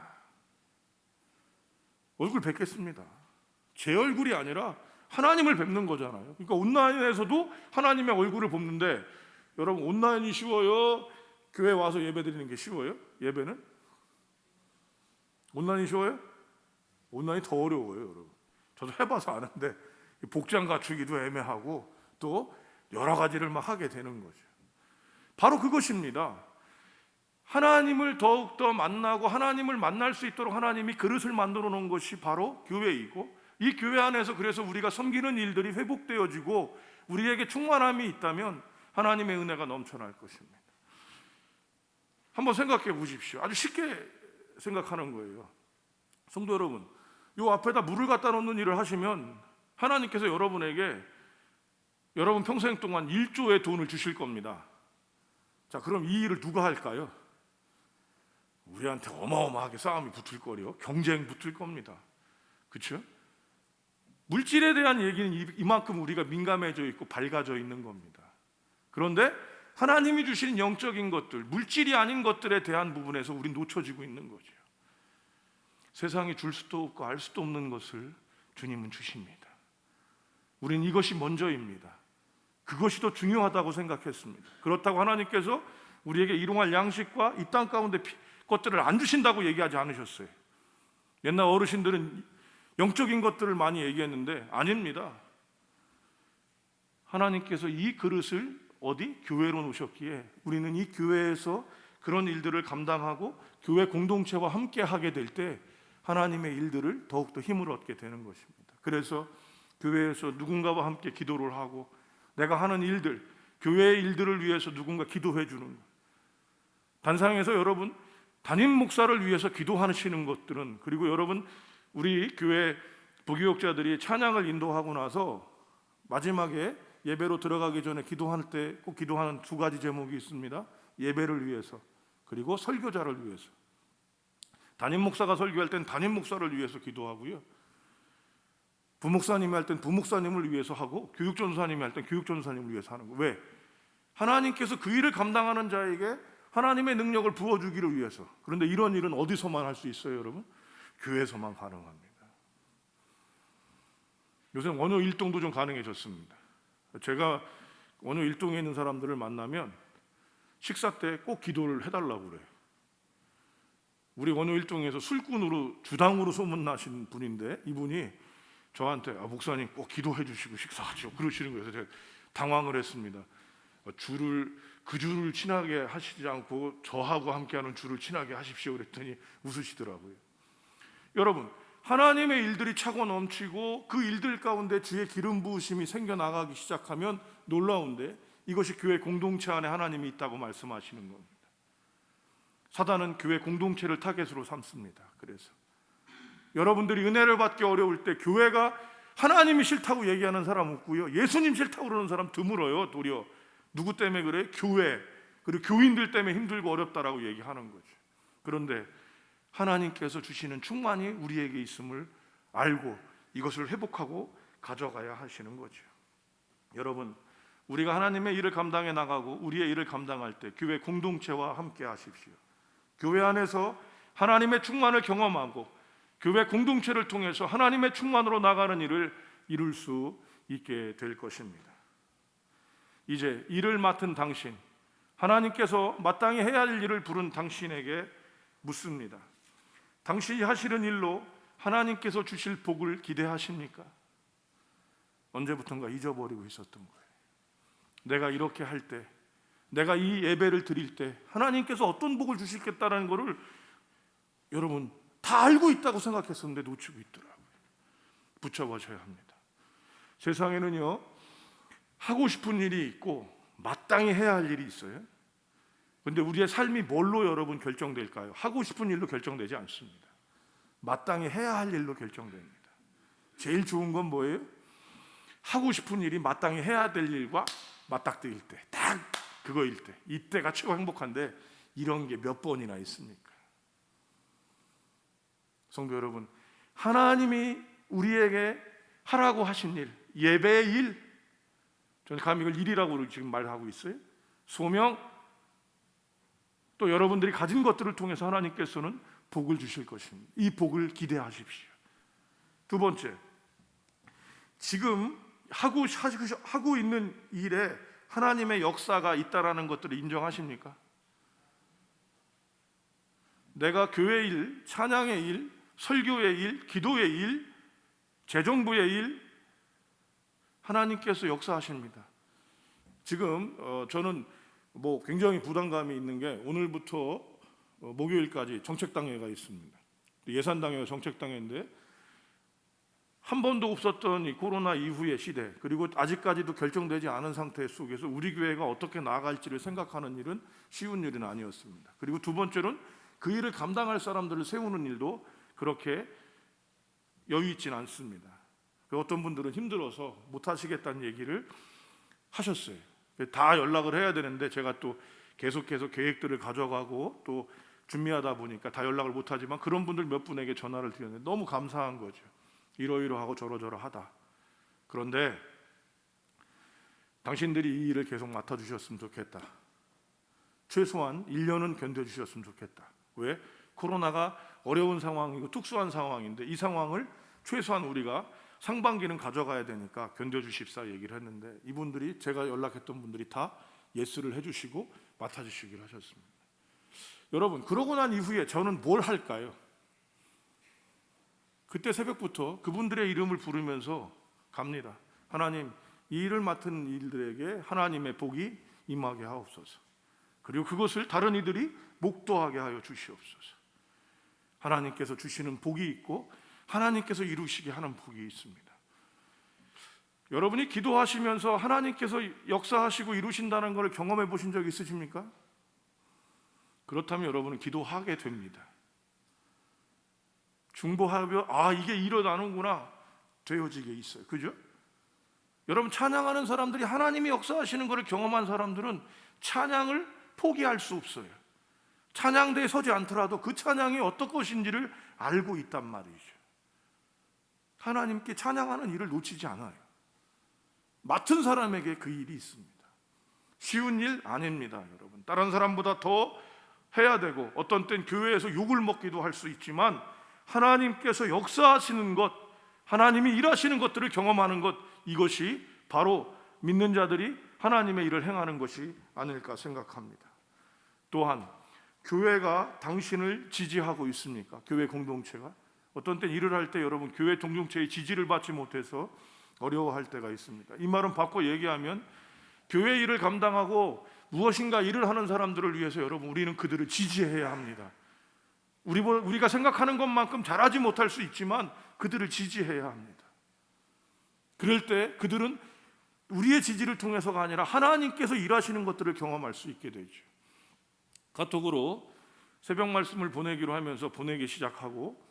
S1: 얼굴 뵙겠습니다. 제 얼굴이 아니라 하나님을 뵙는 거잖아요. 그러니까 온라인에서도 하나님의 얼굴을 봅는데, 여러분 온라인이 쉬워요? 교회 와서 예배 드리는 게 쉬워요? 예배는? 온라인이 쉬워요? 온라인이 더 어려워요, 여러분. 저도 해봐서 아는데 복장 갖추기도 애매하고 또 여러 가지를 막 하게 되는 거죠. 바로 그것입니다. 하나님을 더욱더 만나고 하나님을 만날 수 있도록 하나님이 그릇을 만들어 놓은 것이 바로 교회이고, 이 교회 안에서 그래서 우리가 섬기는 일들이 회복되어지고 우리에게 충만함이 있다면 하나님의 은혜가 넘쳐날 것입니다. 한번 생각해 보십시오. 아주 쉽게 생각하는 거예요. 성도 여러분, 이 앞에다 물을 갖다 놓는 일을 하시면 하나님께서 여러분에게 여러분 평생 동안 1조의 돈을 주실 겁니다. 자, 그럼 이 일을 누가 할까요? 우리한테 어마어마하게 싸움이 붙을 거요. 경쟁 붙을 겁니다. 그렇죠? 물질에 대한 얘기는 이만큼 우리가 민감해져 있고 밝아져 있는 겁니다. 그런데 하나님이 주신 영적인 것들, 물질이 아닌 것들에 대한 부분에서 우린 놓쳐지고 있는 거죠. 세상이 줄 수도 없고 알 수도 없는 것을 주님은 주십니다. 우린 이것이 먼저입니다. 그것이 더 중요하다고 생각했습니다. 그렇다고 하나님께서 우리에게 일용할 양식과 이 땅 가운데 것들을 안 주신다고 얘기하지 않으셨어요. 옛날 어르신들은 영적인 것들을 많이 얘기했는데 아닙니다. 하나님께서 이 그릇을 어디? 교회로 놓으셨기에 우리는 이 교회에서 그런 일들을 감당하고 교회 공동체와 함께 하게 될 때 하나님의 일들을 더욱더 힘을 얻게 되는 것입니다. 그래서 교회에서 누군가와 함께 기도를 하고 내가 하는 일들, 교회의 일들을 위해서 누군가 기도해 주는 것. 단상에서 여러분 담임 목사를 위해서 기도하시는 것들은, 그리고 여러분 우리 교회 부교육자들이 찬양을 인도하고 나서 마지막에 예배로 들어가기 전에 기도할 때 꼭 기도하는 두 가지 제목이 있습니다. 예배를 위해서, 그리고 설교자를 위해서. 담임 목사가 설교할 땐 담임 목사를 위해서 기도하고요, 부목사님이 할 땐 부목사님을 위해서 하고, 교육전사님이 할 땐 교육전사님을 위해서 하는 거예요. 왜? 하나님께서 그 일을 감당하는 자에게 하나님의 능력을 부어주기를 위해서. 그런데 이런 일은 어디서만 할 수 있어요, 여러분? 교회에서만 가능합니다. 요새 원효 일동도 좀 가능해졌습니다. 제가 원효 일동에 있는 사람들을 만나면 식사 때 꼭 기도를 해달라고 그래요. 우리 원효 일동에서 술꾼으로 주당으로 소문나신 분인데 이분이 저한테 목사님 꼭 기도해 주시고 식사하죠 그러시는 거예요. 제가 당황을 했습니다. 그 줄을 친하게 하시지 않고 저하고 함께하는 줄을 친하게 하십시오 그랬더니 웃으시더라고요. 여러분, 하나님의 일들이 차고 넘치고 그 일들 가운데 주의 기름 부으심이 생겨나가기 시작하면 놀라운데 이것이 교회 공동체 안에 하나님이 있다고 말씀하시는 겁니다. 사단은 교회 공동체를 타겟으로 삼습니다. 그래서 여러분들이 은혜를 받기 어려울 때 교회가 하나님이 싫다고 얘기하는 사람 없고요, 예수님 싫다고 그러는 사람 드물어요. 도리어 누구 때문에 그래? 교회, 그리고 교인들 때문에 힘들고 어렵다라고 얘기하는 거죠. 그런데 하나님께서 주시는 충만이 우리에게 있음을 알고 이것을 회복하고 가져가야 하시는 거죠. 여러분, 우리가 하나님의 일을 감당해 나가고 우리의 일을 감당할 때 교회 공동체와 함께 하십시오. 교회 안에서 하나님의 충만을 경험하고 교회 공동체를 통해서 하나님의 충만으로 나가는 일을 이룰 수 있게 될 것입니다. 이제 일을 맡은 당신, 하나님께서 마땅히 해야 할 일을 부른 당신에게 묻습니다. 당신이 하시는 일로 하나님께서 주실 복을 기대하십니까? 언제부턴가 잊어버리고 있었던 거예요. 내가 이렇게 할 때, 내가 이 예배를 드릴 때 하나님께서 어떤 복을 주시겠다는 것을 여러분 다 알고 있다고 생각했었는데 놓치고 있더라고요. 붙잡아줘야 합니다. 세상에는요, 하고 싶은 일이 있고 마땅히 해야 할 일이 있어요. 그런데 우리의 삶이 뭘로 여러분 결정될까요? 하고 싶은 일로 결정되지 않습니다. 마땅히 해야 할 일로 결정됩니다. 제일 좋은 건 뭐예요? 하고 싶은 일이 마땅히 해야 될 일과 맞닥뜨릴 때, 딱 그거일 때, 이때가 최고 행복한데 이런 게 몇 번이나 있습니까? 성도 여러분, 하나님이 우리에게 하라고 하신 일, 예배의 일, 저는 감히 이걸 일이라고 지금 말하고 있어요. 소명, 또 여러분들이 가진 것들을 통해서 하나님께서는 복을 주실 것입니다. 이 복을 기대하십시오. 두 번째, 지금 하고 있는 일에 하나님의 역사가 있다라는 것들을 인정하십니까? 내가 교회 일, 찬양의 일, 설교의 일, 기도의 일, 재정부의 일, 하나님께서 역사하십니다. 지금 저는 굉장히 부담감이 있는 게 오늘부터 목요일까지 정책당회가 있습니다. 예산당회와 정책당회인데 한 번도 없었던 이 코로나 이후의 시대, 그리고 아직까지도 결정되지 않은 상태 속에서 우리 교회가 어떻게 나아갈지를 생각하는 일은 쉬운 일은 아니었습니다. 그리고 두 번째로는 그 일을 감당할 사람들을 세우는 일도 그렇게 여유 있지는 않습니다. 어떤 분들은 힘들어서 못 하시겠다는 얘기를 하셨어요. 다 연락을 해야 되는데 제가 또 계속해서 계획들을 가져가고 또 준비하다 보니까 다 연락을 못 하지만 그런 분들 몇 분에게 전화를 드렸는데 너무 감사한 거죠. 이러이러하고 저러저러하다. 그런데 당신들이 이 일을 계속 맡아주셨으면 좋겠다. 최소한 1년은 견뎌주셨으면 좋겠다. 왜? 코로나가 어려운 상황이고 특수한 상황인데 이 상황을 최소한 우리가 상반기는 가져가야 되니까 견뎌주십사 얘기를 했는데 이분들이, 제가 연락했던 분들이 다 예스를 해주시고 맡아주시기로 하셨습니다. 여러분, 그러고 난 이후에 저는 뭘 할까요? 그때 새벽부터 그분들의 이름을 부르면서 갑니다. 하나님, 이 일을 맡은 일들에게 하나님의 복이 임하게 하옵소서. 그리고 그것을 다른 이들이 목도하게 하여 주시옵소서. 하나님께서 주시는 복이 있고 하나님께서 이루시게 하는 복이 있습니다. 여러분이 기도하시면서 하나님께서 역사하시고 이루신다는 것을 경험해 보신 적 있으십니까? 그렇다면 여러분은 기도하게 됩니다. 중보하며 이게 일어나는구나 되어지게 있어요. 그죠? 여러분, 찬양하는 사람들이 하나님이 역사하시는 것을 경험한 사람들은 찬양을 포기할 수 없어요. 찬양대에 서지 않더라도 그 찬양이 어떤 것인지를 알고 있단 말이죠. 하나님께 찬양하는 일을 놓치지 않아요. 맡은 사람에게 그 일이 있습니다. 쉬운 일 아닙니다, 여러분. 다른 사람보다 더 해야 되고 어떤 땐 교회에서 욕을 먹기도 할 수 있지만 하나님께서 역사하시는 것, 하나님이 일하시는 것들을 경험하는 것, 이것이 바로 믿는 자들이 하나님의 일을 행하는 것이 아닐까 생각합니다. 또한 교회가 당신을 지지하고 있습니까? 교회 공동체가? 어떤 때 일을 할 때 여러분, 교회 공동체의 지지를 받지 못해서 어려워할 때가 있습니다. 이 말은 바꿔 얘기하면 교회 일을 감당하고 무엇인가 일을 하는 사람들을 위해서 여러분, 우리는 그들을 지지해야 합니다. 우리가 생각하는 것만큼 잘하지 못할 수 있지만 그들을 지지해야 합니다. 그럴 때 그들은 우리의 지지를 통해서가 아니라 하나님께서 일하시는 것들을 경험할 수 있게 되죠. 카톡으로 새벽 말씀을 보내기로 하면서 보내기 시작하고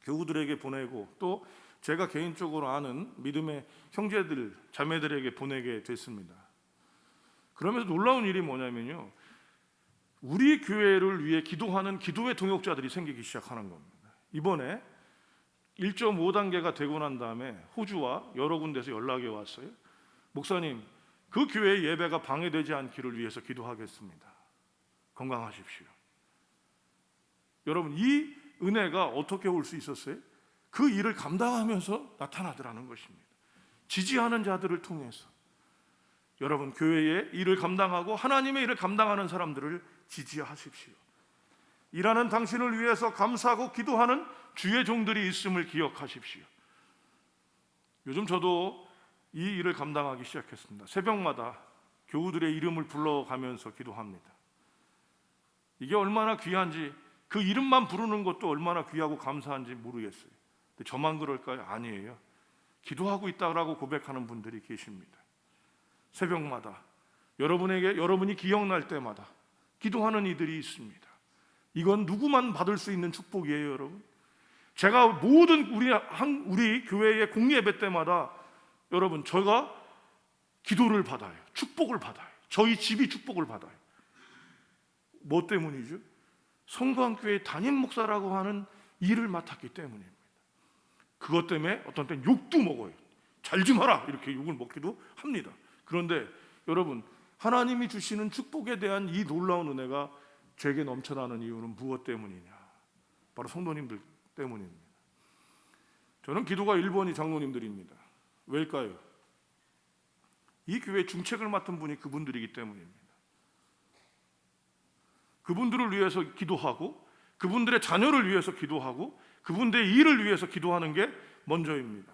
S1: 교우들에게 보내고 또 제가 개인적으로 아는 믿음의 형제들, 자매들에게 보내게 됐습니다. 그러면서 놀라운 일이 뭐냐면요, 우리 교회를 위해 기도하는 기도의 동역자들이 생기기 시작하는 겁니다. 이번에 1.5단계가 되고 난 다음에 호주와 여러 군데서 연락이 왔어요. 목사님, 그 교회의 예배가 방해되지 않기를 위해서 기도하겠습니다. 건강하십시오. 여러분, 이 은혜가 어떻게 올 수 있었어요? 그 일을 감당하면서 나타나더라는 것입니다. 지지하는 자들을 통해서. 여러분, 교회의 일을 감당하고 하나님의 일을 감당하는 사람들을 지지하십시오. 일하는 당신을 위해서 감사하고 기도하는 주의 종들이 있음을 기억하십시오. 요즘 저도 이 일을 감당하기 시작했습니다. 새벽마다 교우들의 이름을 불러가면서 기도합니다. 이게 얼마나 귀한지, 그 이름만 부르는 것도 얼마나 귀하고 감사한지 모르겠어요. 근데 저만 그럴까요? 아니에요. 기도하고 있다라고 고백하는 분들이 계십니다. 새벽마다 여러분이 기억날 때마다 기도하는 이들이 있습니다. 이건 누구만 받을 수 있는 축복이에요, 여러분. 제가 모든 우리 교회의 공예배 때마다 여러분, 제가 기도를 받아요. 축복을 받아요. 저희 집이 축복을 받아요. 뭐 때문이죠? 성광교회 담임 목사라고 하는 일을 맡았기 때문입니다. 그것 때문에 어떤 때는 욕도 먹어요. 잘 좀 하라 이렇게 욕을 먹기도 합니다. 그런데 여러분, 하나님이 주시는 축복에 대한 이 놀라운 은혜가 제게 넘쳐나는 이유는 무엇 때문이냐? 바로 성도님들 때문입니다. 저는 기도가 1번이 장로님들입니다. 왜일까요? 이 교회 중책을 맡은 분이 그분들이기 때문입니다. 그분들을 위해서 기도하고 그분들의 자녀를 위해서 기도하고 그분들의 일을 위해서 기도하는 게 먼저입니다.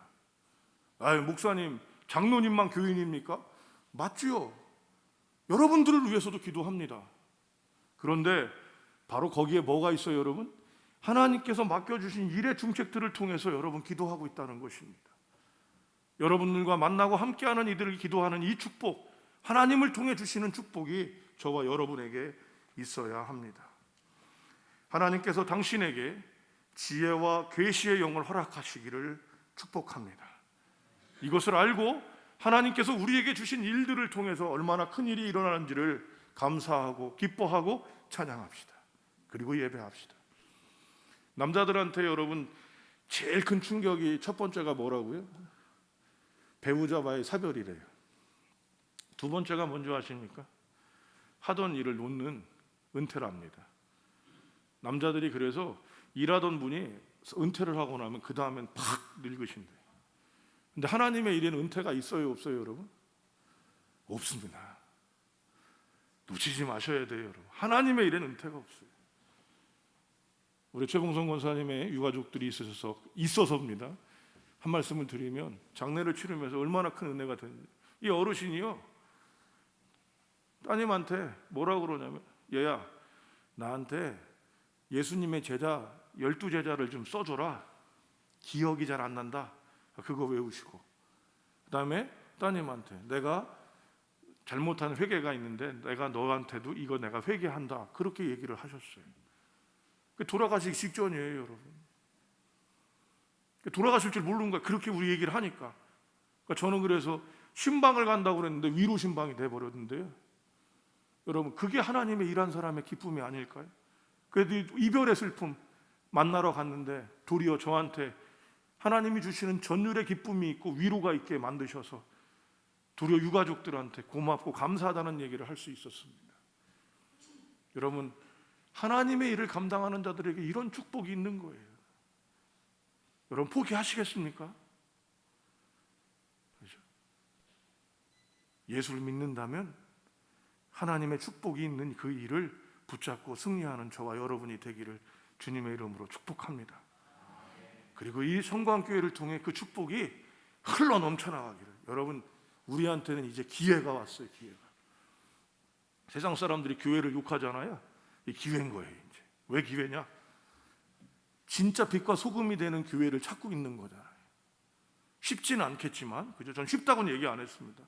S1: 아유, 목사님, 장로님만 교인입니까? 맞지요. 여러분들을 위해서도 기도합니다. 그런데 바로 거기에 뭐가 있어요, 여러분? 하나님께서 맡겨주신 일의 중책들을 통해서 여러분 기도하고 있다는 것입니다. 여러분들과 만나고 함께하는 이들을 기도하는 이 축복, 하나님을 통해 주시는 축복이 저와 여러분에게 있어야 합니다. 하나님께서 당신에게 지혜와 계시의 영을 허락하시기를 축복합니다. 이것을 알고 하나님께서 우리에게 주신 일들을 통해서 얼마나 큰 일이 일어나는지를 감사하고 기뻐하고 찬양합시다. 그리고 예배합시다. 남자들한테 여러분 제일 큰 충격이 첫 번째가 뭐라고요? 배우자와의 사별이래요. 두 번째가 뭔지 아십니까? 하던 일을 놓는 은퇴랍니다. 남자들이 그래서 일하던 분이 은퇴를 하고 나면 그 다음엔 팍 늙으신대요. 근데 하나님의 일에는 은퇴가 있어요, 없어요, 여러분? 없습니다. 놓치지 마셔야 돼요, 여러분. 하나님의 일에는 은퇴가 없어요. 우리 최봉성 권사님의 유가족들이 있어서입니다. 한 말씀을 드리면 장례를 치르면서 얼마나 큰 은혜가 됐는지. 이 어르신이요, 따님한테 뭐라고 그러냐면, 얘야, 나한테 예수님의 제자 12제자를 좀 써줘라. 기억이 잘 안 난다. 그거 외우시고, 그 다음에 따님한테 내가 잘못한 회개가 있는데 내가 너한테도 이거 내가 회개한다. 그렇게 얘기를 하셨어요. 돌아가시기 직전이에요, 여러분. 돌아가실 줄 모르는 거야. 그렇게 우리 얘기를 하니까. 저는 그래서 신방을 간다고 그랬는데 위로 신방이 돼버렸는데요. 여러분, 그게 하나님의 일한 사람의 기쁨이 아닐까요? 그래도 이별의 슬픔 만나러 갔는데 도리어 저한테 하나님이 주시는 전율의 기쁨이 있고 위로가 있게 만드셔서 도리어 유가족들한테 고맙고 감사하다는 얘기를 할 수 있었습니다. 여러분, 하나님의 일을 감당하는 자들에게 이런 축복이 있는 거예요. 여러분, 포기하시겠습니까? 그렇죠? 예수를 믿는다면 하나님의 축복이 있는 그 일을 붙잡고 승리하는 저와 여러분이 되기를 주님의 이름으로 축복합니다. 그리고 이 성광교회를 통해 그 축복이 흘러 넘쳐나가기를. 여러분, 우리한테는 이제 기회가 왔어요. 기회가. 세상 사람들이 교회를 욕하잖아요. 이 기회인 거예요. 이제 왜 기회냐? 진짜 빛과 소금이 되는 교회를 찾고 있는 거잖아요. 쉽지는 않겠지만, 그죠? 전 쉽다고는 얘기 안 했습니다.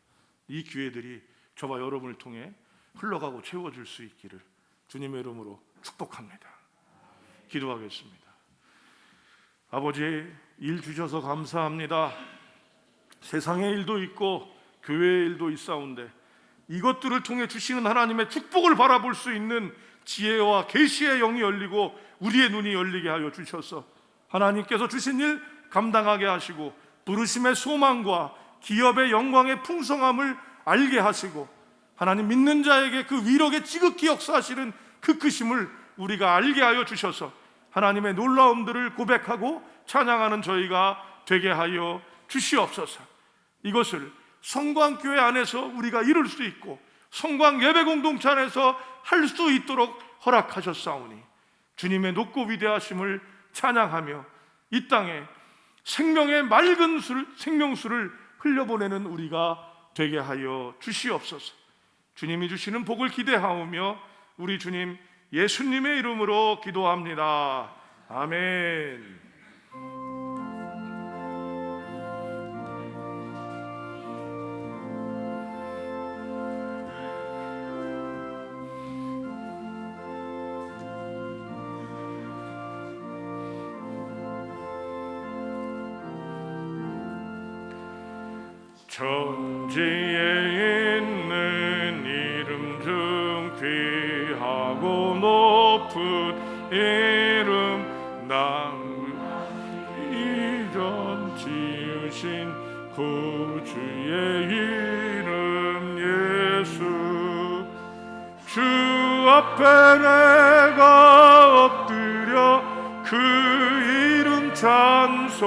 S1: 이 기회들이 저와 여러분을 통해 흘러가고 채워질 수 있기를 주님의 이름으로 축복합니다. 기도하겠습니다. 아버지, 일 주셔서 감사합니다. 세상의 일도 있고 교회의 일도 있사온데 이것들을 통해 주시는 하나님의 축복을 바라볼 수 있는 지혜와 계시의 영이 열리고 우리의 눈이 열리게 하여 주셔서 하나님께서 주신 일 감당하게 하시고 부르심의 소망과 기업의 영광의 풍성함을 알게 하시고 하나님 믿는 자에게 그 위력의 지극히 역사하시는 그 크심을 우리가 알게 하여 주셔서 하나님의 놀라움들을 고백하고 찬양하는 저희가 되게 하여 주시옵소서. 이것을 성광교회 안에서 우리가 이룰 수 있고 성광 예배 공동체 안에서 할 수 있도록 허락하셨사오니 주님의 높고 위대하심을 찬양하며 이 땅에 생명의 맑은 생명수를 흘려보내는 우리가 되게 하여 주시옵소서. 주님이 주시는 복을 기대하오며 우리 주님 예수님의 이름으로 기도합니다. 아멘. 천지에 있는 이름 중 귀하고 높은 이름 남 이전 지으신 구주의 이름 예수 주 앞에 내가 엎드려 그 이름 찬송함은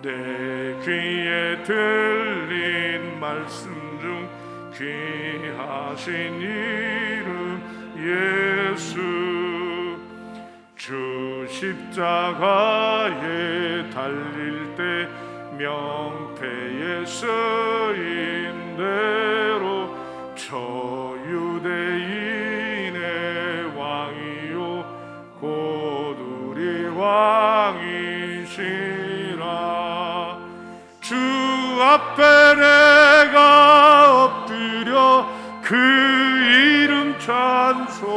S1: 내 귀에 들린 말씀 중 귀하신 이름 예수. 주 십자가에 달릴 때 명패에 쓰인 대로 저 유대인의 왕이요 곧 우리 왕이시라. 주 앞에 내가 엎드려 그 이름 찬송하.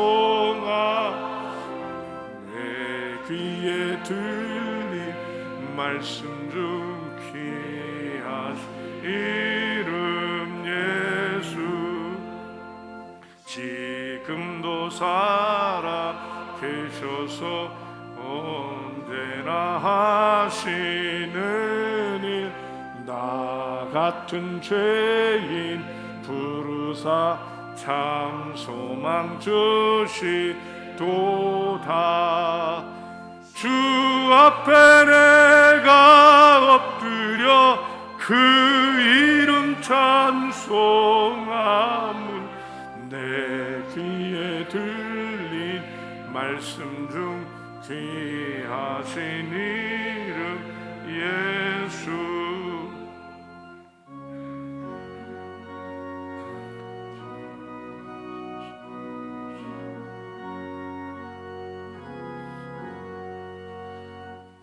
S1: 내 귀에 들린 말씀 중 귀하신 이름 예수. 지금도 살아 계셔서 언제나 하시는 일. 나 같은 죄인 부르사 참 소망 주시도다. 주 앞에 내가 엎드려 그 이름 찬송함은 내 귀에 들린 말씀 중 귀하신 이름 예수.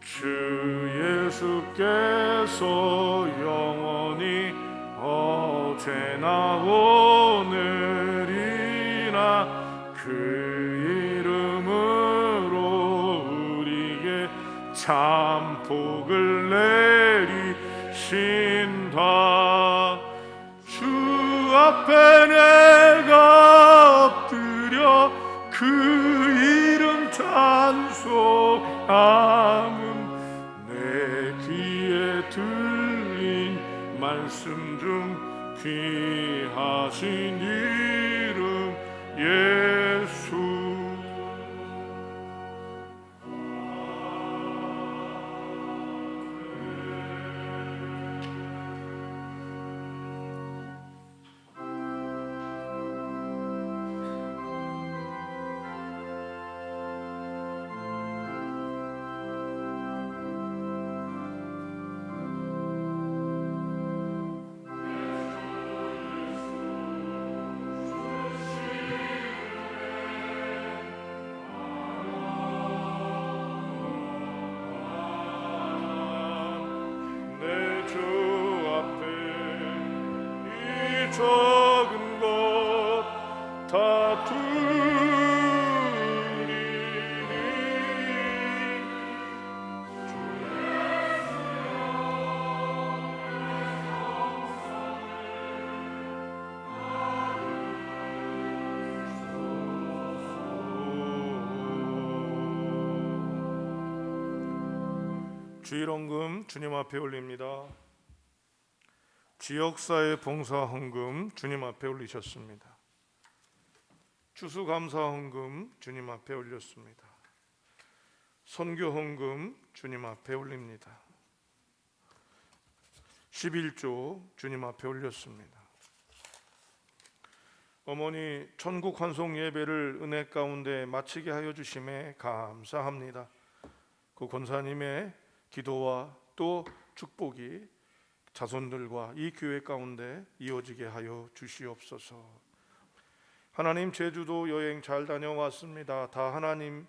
S1: 주 예수께서 영원히 어제나 오늘이나 그 이름으로 우리에게 참 복을 내리신다. 주 앞에 내가 엎드려 그 이름 찬송함은 내 귀에 들린 말씀 중 귀하신 이름 예수. 적은 것 다투리니 주일헌금 주님 앞에 올립니다. 지역사회 봉사헌금 주님 앞에 올리셨습니다. 추수감사헌금 주님 앞에 올렸습니다. 선교헌금 주님 앞에 올립니다. 11조 주님 앞에 올렸습니다. 어머니 천국 환송 예배를 은혜 가운데 마치게 하여 주심에 감사합니다. 그 권사님의 기도와 또 축복이 자손들과 이 교회 가운데 이어지게 하여 주시옵소서. 하나님, 제주도 여행 잘 다녀왔습니다. 다 하나님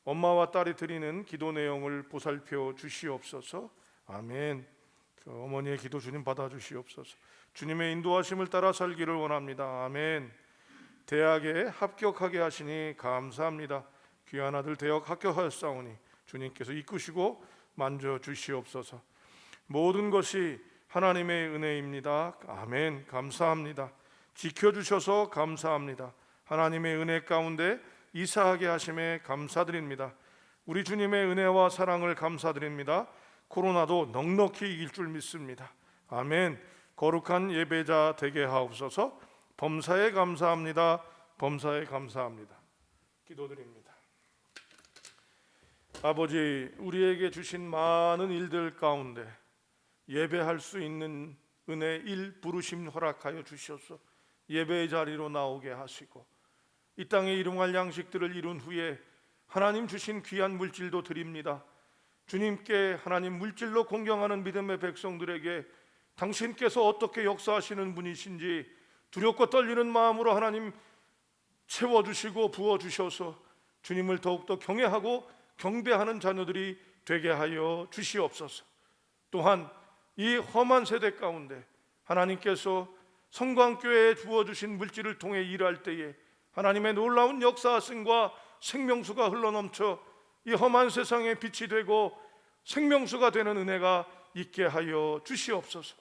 S1: 엄마와 딸이 드리는 기도 내용을 보살펴 주시옵소서. 아멘. 그 어머니의 기도 주님 받아 주시옵소서. 주님의 인도하심을 따라 살기를 원합니다. 아멘. 대학에 합격하게 하시니 감사합니다. 귀한 아들 대학 합격하였사오니 주님께서 이끄시고 만져 주시옵소서. 모든 것이 하나님의 은혜입니다. 아멘. 감사합니다. 지켜주셔서 감사합니다. 하나님의 은혜 가운데 이사하게 하심에 감사드립니다. 우리 주님의 은혜와 사랑을 감사드립니다. 코로나도 넉넉히 이길 줄 믿습니다. 아멘. 거룩한 예배자 되게 하옵소서. 범사에 감사합니다. 범사에 감사합니다. 기도드립니다. 아버지, 우리에게 주신 많은 일들 가운데 예배할 수 있는 은혜 부르심 허락하여 주셔서 예배의 자리로 나오게 하시고 이 땅에 일용할 양식들을 이룬 후에 하나님 주신 귀한 물질도 드립니다. 주님께 하나님 물질로 공경하는 믿음의 백성들에게 당신께서 어떻게 역사하시는 분이신지 두렵고 떨리는 마음으로 하나님 채워주시고 부어주셔서 주님을 더욱더 경외하고 경배하는 자녀들이 되게 하여 주시옵소서. 또한 이 험한 세대 가운데 하나님께서 성광교회에 부어주신 물질을 통해 일할 때에 하나님의 놀라운 역사하심과 생명수가 흘러넘쳐 이 험한 세상에 빛이 되고 생명수가 되는 은혜가 있게 하여 주시옵소서.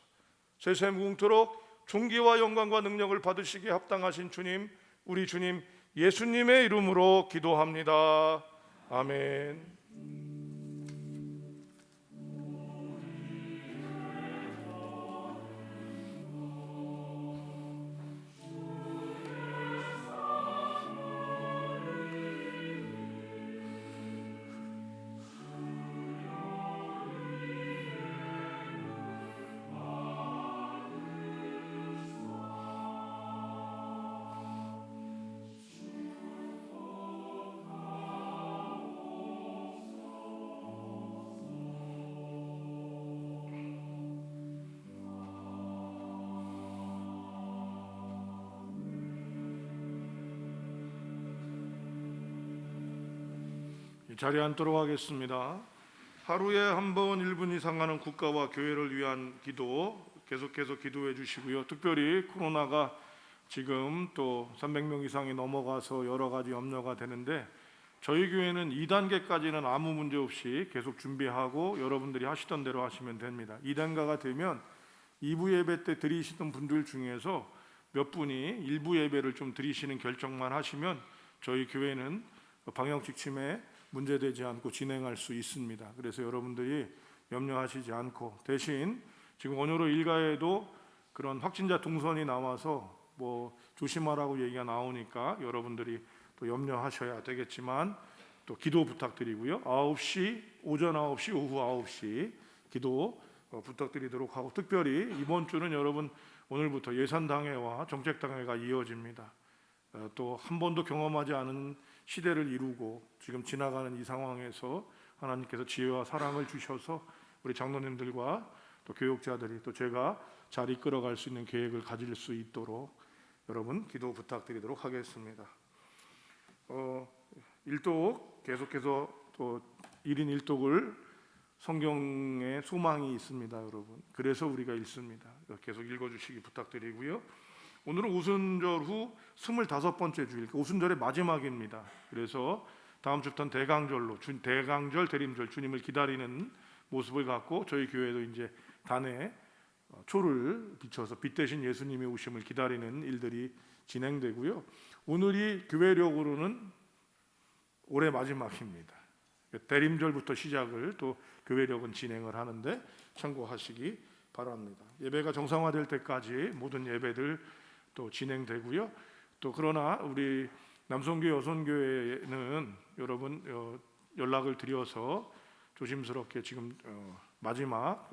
S1: 세세 무궁토록 존귀와 영광과 능력을 받으시기에 합당하신 주님, 우리 주님 예수님의 이름으로 기도합니다. 아멘. 자리에 앉도록 하겠습니다. 하루에 한 번 1분 이상 하는 국가와 교회를 위한 기도 계속해서 기도해 주시고요. 특별히 코로나가 지금 또 300명 이상이 넘어가서 여러 가지 염려가 되는데 저희 교회는 2단계까지는 아무 문제 없이 계속 준비하고 여러분들이 하시던 대로 하시면 됩니다. 2단계가 되면 2부 예배 때 드리시던 분들 중에서 몇 분이 일부 예배를 좀 드리시는 결정만 하시면 저희 교회는 방역 지침에 문제되지 않고 진행할 수 있습니다. 그래서 여러분들이 염려하시지 않고 대신 지금 원효로 일가에도 그런 확진자 동선이 나와서 뭐 조심하라고 얘기가 나오니까 여러분들이 또 염려하셔야 되겠지만 또 기도 부탁드리고요. 9시, 오전 9시, 오후 9시 기도 부탁드리도록 하고 특별히 이번 주는 여러분 오늘부터 예산당회와 정책당회가 이어집니다. 또 한 번도 경험하지 않은 시대를 이루고 지금 지나가는 이 상황에서 하나님께서 지혜와 사랑을 주셔서 우리 장로님들과 또 교육자들이 또 제가 잘 이끌어갈 수 있는 계획을 가질 수 있도록 여러분 기도 부탁드리도록 하겠습니다. 일독 계속해서 또 1인 1독을 성경에 소망이 있습니다, 여러분. 그래서 우리가 읽습니다. 계속 읽어주시기 부탁드리고요. 오늘은 오순절 후 25번째 주일, 오순절의 마지막입니다. 그래서 다음 주부터는 대강절로 대강절 대림절 주님을 기다리는 모습을 갖고 저희 교회도 이제 단에 초를 비춰서 빛 대신 예수님의 오심을 기다리는 일들이 진행되고요. 오늘이 교회력으로는 올해 마지막입니다. 대림절부터 시작을 또 교회력은 진행을 하는데 참고하시기 바랍니다. 예배가 정상화될 때까지 모든 예배들 또 진행되고요. 또 그러나 우리 남성교회 여성교회는 여러분 연락을 드려서 조심스럽게 지금 마지막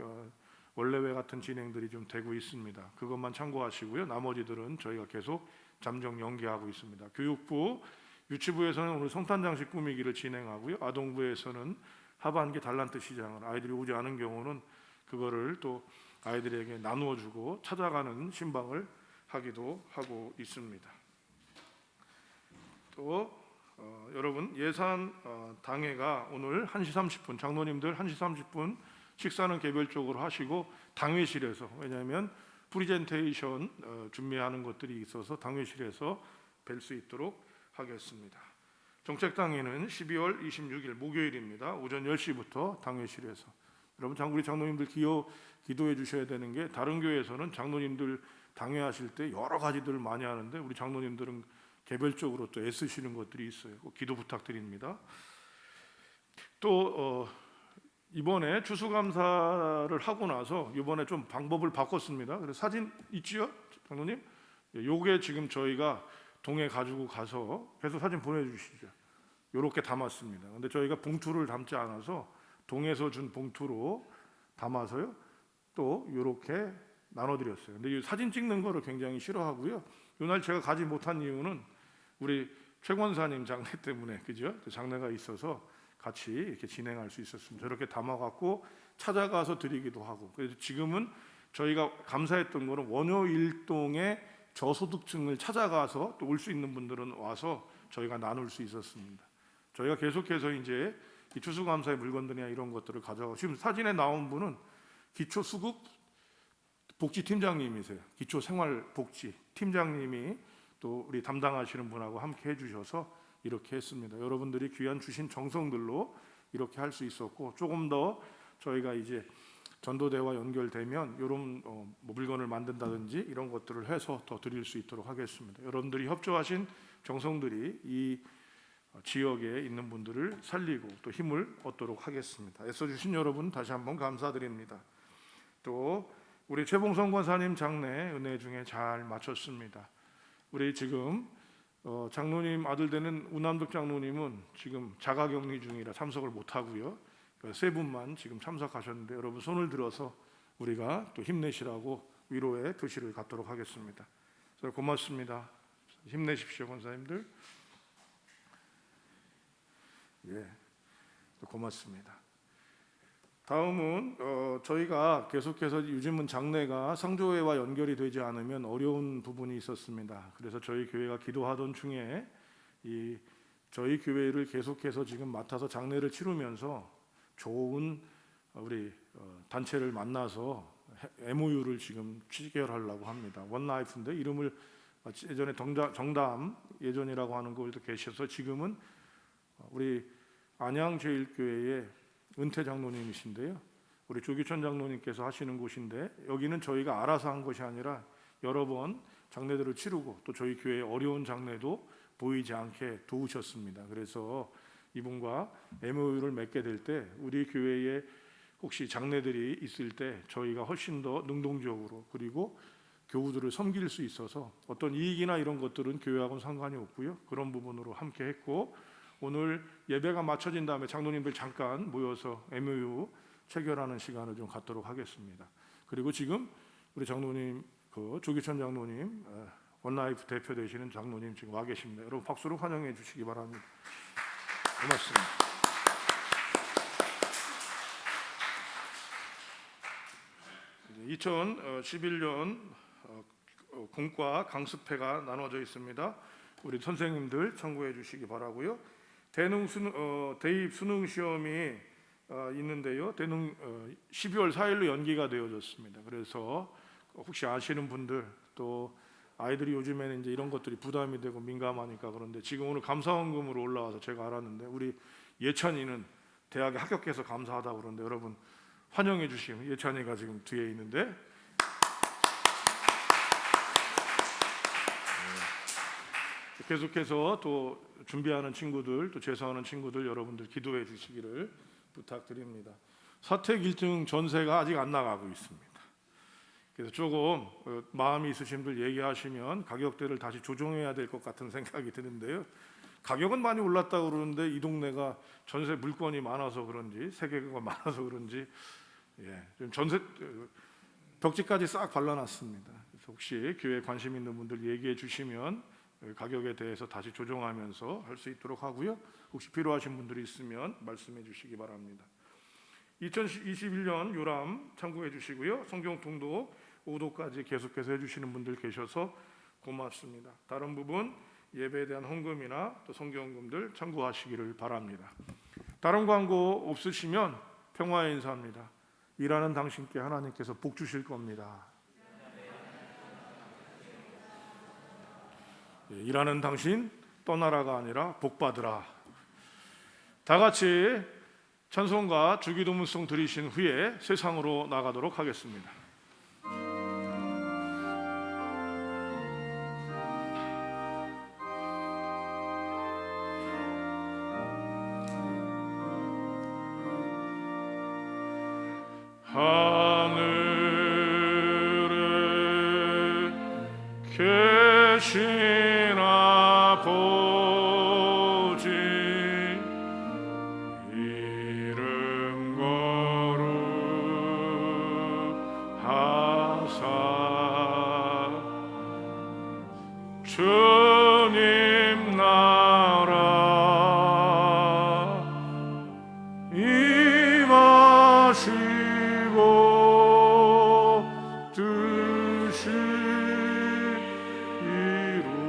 S1: 원래회 같은 진행들이 좀 되고 있습니다. 그것만 참고하시고요. 나머지들은 저희가 계속 잠정 연기하고 있습니다. 교육부, 유치부에서는 오늘 성탄장식 꾸미기를 진행하고요. 아동부에서는 하반기 달란트 시장을 아이들이 오지 않은 경우는 그거를 또 아이들에게 나누어주고 찾아가는 신방을 하기도 하고 있습니다. 또 여러분 예산 당회가 오늘 1시 30분 장로님들 1시 30분 식사는 개별적으로 하시고 당회실에서 왜냐하면 프리젠테이션 준비하는 것들이 있어서 당회실에서 뵐 수 있도록 하겠습니다. 정책당회는 12월 26일 목요일입니다. 오전 10시부터 당회실에서 여러분 우리 장로님들 기도해 주셔야 되는 게 다른 교회에서는 장로님들 당회하실 때 여러 가지들을 많이 하는데 우리 장로님들은 개별적으로 또 애쓰시는 것들이 있어요. 기도 부탁드립니다. 또 이번에 추수감사를 하고 나서 이번에 좀 방법을 바꿨습니다. 그래서 사진 있지요, 장로님? 요게 지금 저희가 동해 가지고 가서 계속 사진 보내주시죠. 이렇게 담았습니다. 근데 저희가 봉투를 담지 않아서 동에서 준 봉투로 담아서요. 또 이렇게 나눠드렸어요. 근데 이 사진 찍는 거를 굉장히 싫어하고요. 이날 제가 가지 못한 이유는 우리 최 권사님 장례 때문에, 그죠? 장례가 있어서 같이 이렇게 진행할 수 있었습니다. 저렇게 담아갖고 찾아가서 드리기도 하고. 그래서 지금은 저희가 감사했던 거는 원효 일동의 저소득층을 찾아가서 또 올 수 있는 분들은 와서 저희가 나눌 수 있었습니다. 저희가 계속해서 이제 이 추수감사의 물건들이나 이런 것들을 가져가고, 지금 사진에 나온 분은 기초수급 복지팀장님이세요. 기초생활복지 팀장님이 또 우리 담당하시는 분하고 함께 해주셔서 이렇게 했습니다. 여러분들이 귀한 주신 정성들로 이렇게 할 수 있었고, 조금 더 저희가 이제 전도대와 연결되면 이런 물건을 만든다든지 이런 것들을 해서 더 드릴 수 있도록 하겠습니다. 여러분들이 협조하신 정성들이 이 지역에 있는 분들을 살리고 또 힘을 얻도록 하겠습니다. 애써주신 여러분 다시 한번 감사드립니다. 또 우리 최봉성 권사님 장례 은혜 중에 잘 마쳤습니다. 우리 지금 장로님 아들 되는 우남덕 장로님은 지금 자가격리 중이라 참석을 못하고요. 세 분만 지금 참석하셨는데, 여러분 손을 들어서 우리가 또 힘내시라고 위로의 표시를 갖도록 하겠습니다. 그래서 고맙습니다. 힘내십시오, 권사님들. 예, 고맙습니다. 다음은 저희가 계속해서 요즘은 장례가 상조회와 연결이 되지 않으면 어려운 부분이 있었습니다. 그래서 저희 교회가 기도하던 중에 저희 교회를 계속해서 지금 맡아서 장례를 치르면서 좋은 우리 단체를 만나서 MOU를 지금 체결하려고 합니다. 원라이프인데 이름을 예전에 정담 예전이라고 하는 곳에도 계셔서 지금은 우리 안양제일교회의 은퇴 장로님이신데요. 우리 조기천 장로님께서 하시는 곳인데, 여기는 저희가 알아서 한 것이 아니라 여러 번 장례들을 치르고 또 저희 교회의 어려운 장례도 보이지 않게 도우셨습니다. 그래서 이분과 MOU를 맺게 될 때 우리 교회에 혹시 장례들이 있을 때 저희가 훨씬 더 능동적으로, 그리고 교우들을 섬길 수 있어서 어떤 이익이나 이런 것들은 교회하고는 상관이 없고요. 그런 부분으로 함께 했고, 오늘 예배가 마쳐진 다음에 장로님들 잠깐 모여서 MOU 체결하는 시간을 좀 갖도록 하겠습니다. 그리고 지금 우리 장로님, 조기천 장로님, 원라이프 대표 되시는 장로님 지금 와 계십니다. 여러분 박수로 환영해 주시기 바랍니다. 고맙습니다. 이제 2011년 공과 강습회가 나눠져 있습니다. 우리 선생님들 참고해 주시기 바라고요. 대입 수능 시험이 있는데요. 12월 4일로 연기가 되어졌습니다. 그래서 혹시 아시는 분들, 또 아이들이 요즘에는 이제 이런 것들이 부담이 되고 민감하니까 그런데, 지금 오늘 감사원금으로 올라와서 제가 알았는데 우리 예찬이는 대학에 합격해서 감사하다고 그러는데, 여러분 환영해 주시면, 예찬이가 지금 뒤에 있는데 계속해서 또 준비하는 친구들, 또 재수하는 친구들 여러분들 기도해 주시기를 부탁드립니다. 사택 1등 전세가 아직 안 나가고 있습니다. 그래서 조금 마음이 있으신 분들 얘기하시면 가격대를 다시 조정해야 될 것 같은 생각이 드는데요. 가격은 많이 올랐다고 그러는데 이 동네가 전세 물건이 많아서 그런지, 세계가 많아서 그런지 좀 전세 벽지까지 싹 발라놨습니다. 그래서 혹시 교회에 관심 있는 분들 얘기해 주시면 가격에 대해서 다시 조정하면서 할 수 있도록 하고요. 혹시 필요하신 분들이 있으면 말씀해 주시기 바랍니다. 2021년 요람 참고해 주시고요. 성경 통독 5도까지 계속해서 해주시는 분들 계셔서 고맙습니다. 다른 부분 예배에 대한 헌금이나 또 성경금들 참고하시기를 바랍니다. 다른 광고 없으시면 평화의 인사입니다. 일하는 당신께 하나님께서 복 주실 겁니다. 일하는 당신 떠나라가 아니라 복 받으라. 다 같이 찬송과 주기도문송 드리신 후에 세상으로 나가도록 하겠습니다. 하늘에 계신 아버지 주님 나라 임하시고 뜻이 이루어지다.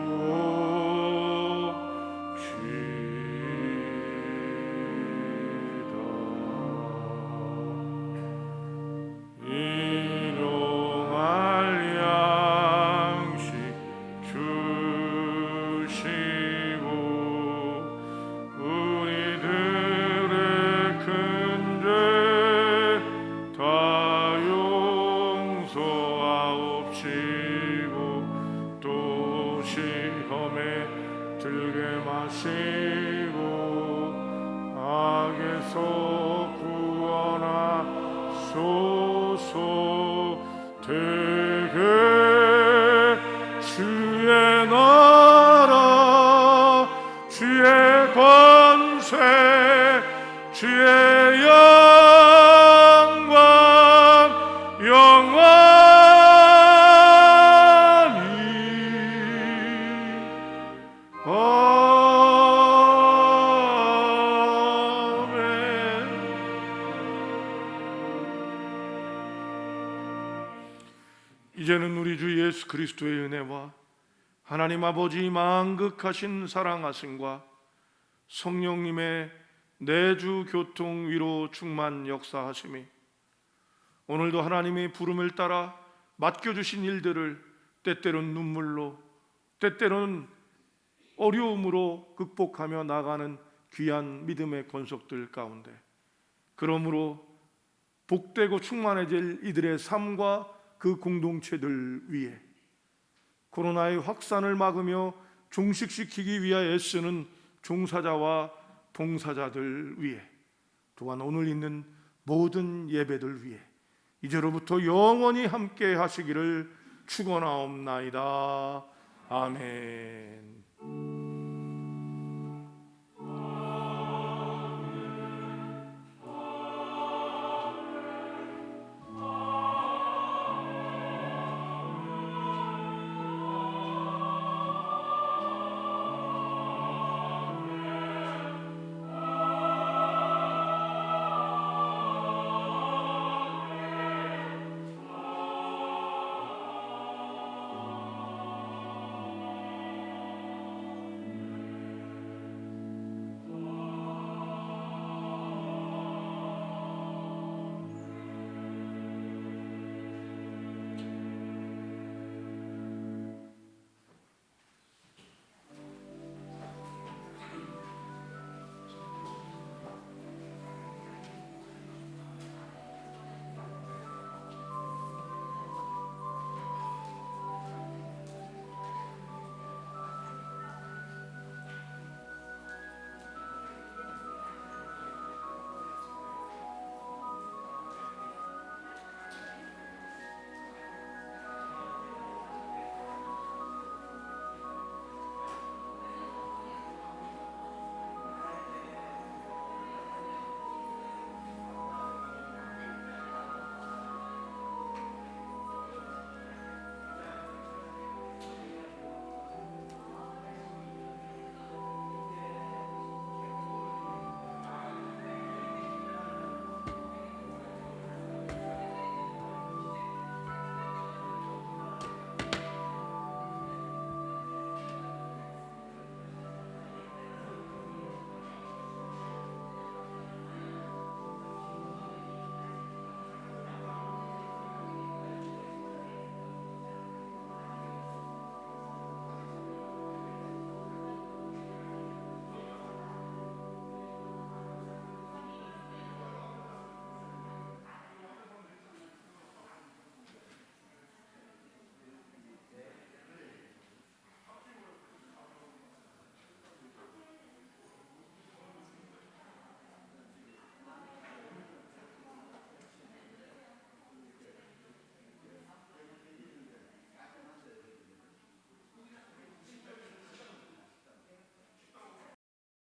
S1: 일용할 양식 주시고 우리들의 큰 죄 다 용서하옵시고 또 시험에 들게 마시고 악에서 구원하소서. 대개 주의 나라 주의 권세 주의 영광 영원히 아멘. 이제는 우리 주 예수 그리스도의 은혜와 하나님 아버지 만극하신 사랑하심과 성령님의 내주 교통 위로 충만 역사하심이 오늘도 하나님의 부름을 따라 맡겨주신 일들을 때때론 눈물로 때때론 어려움으로 극복하며 나가는 귀한 믿음의 권속들 가운데 그러므로 복되고 충만해질 이들의 삶과 그 공동체들 위해 코로나의 확산을 막으며 종식시키기 위하여 애쓰는 종사자와 봉사자들 위해 또한 오늘 있는 모든 예배들 위해 이제로부터 영원히 함께 하시기를 축원하옵나이다. 아멘.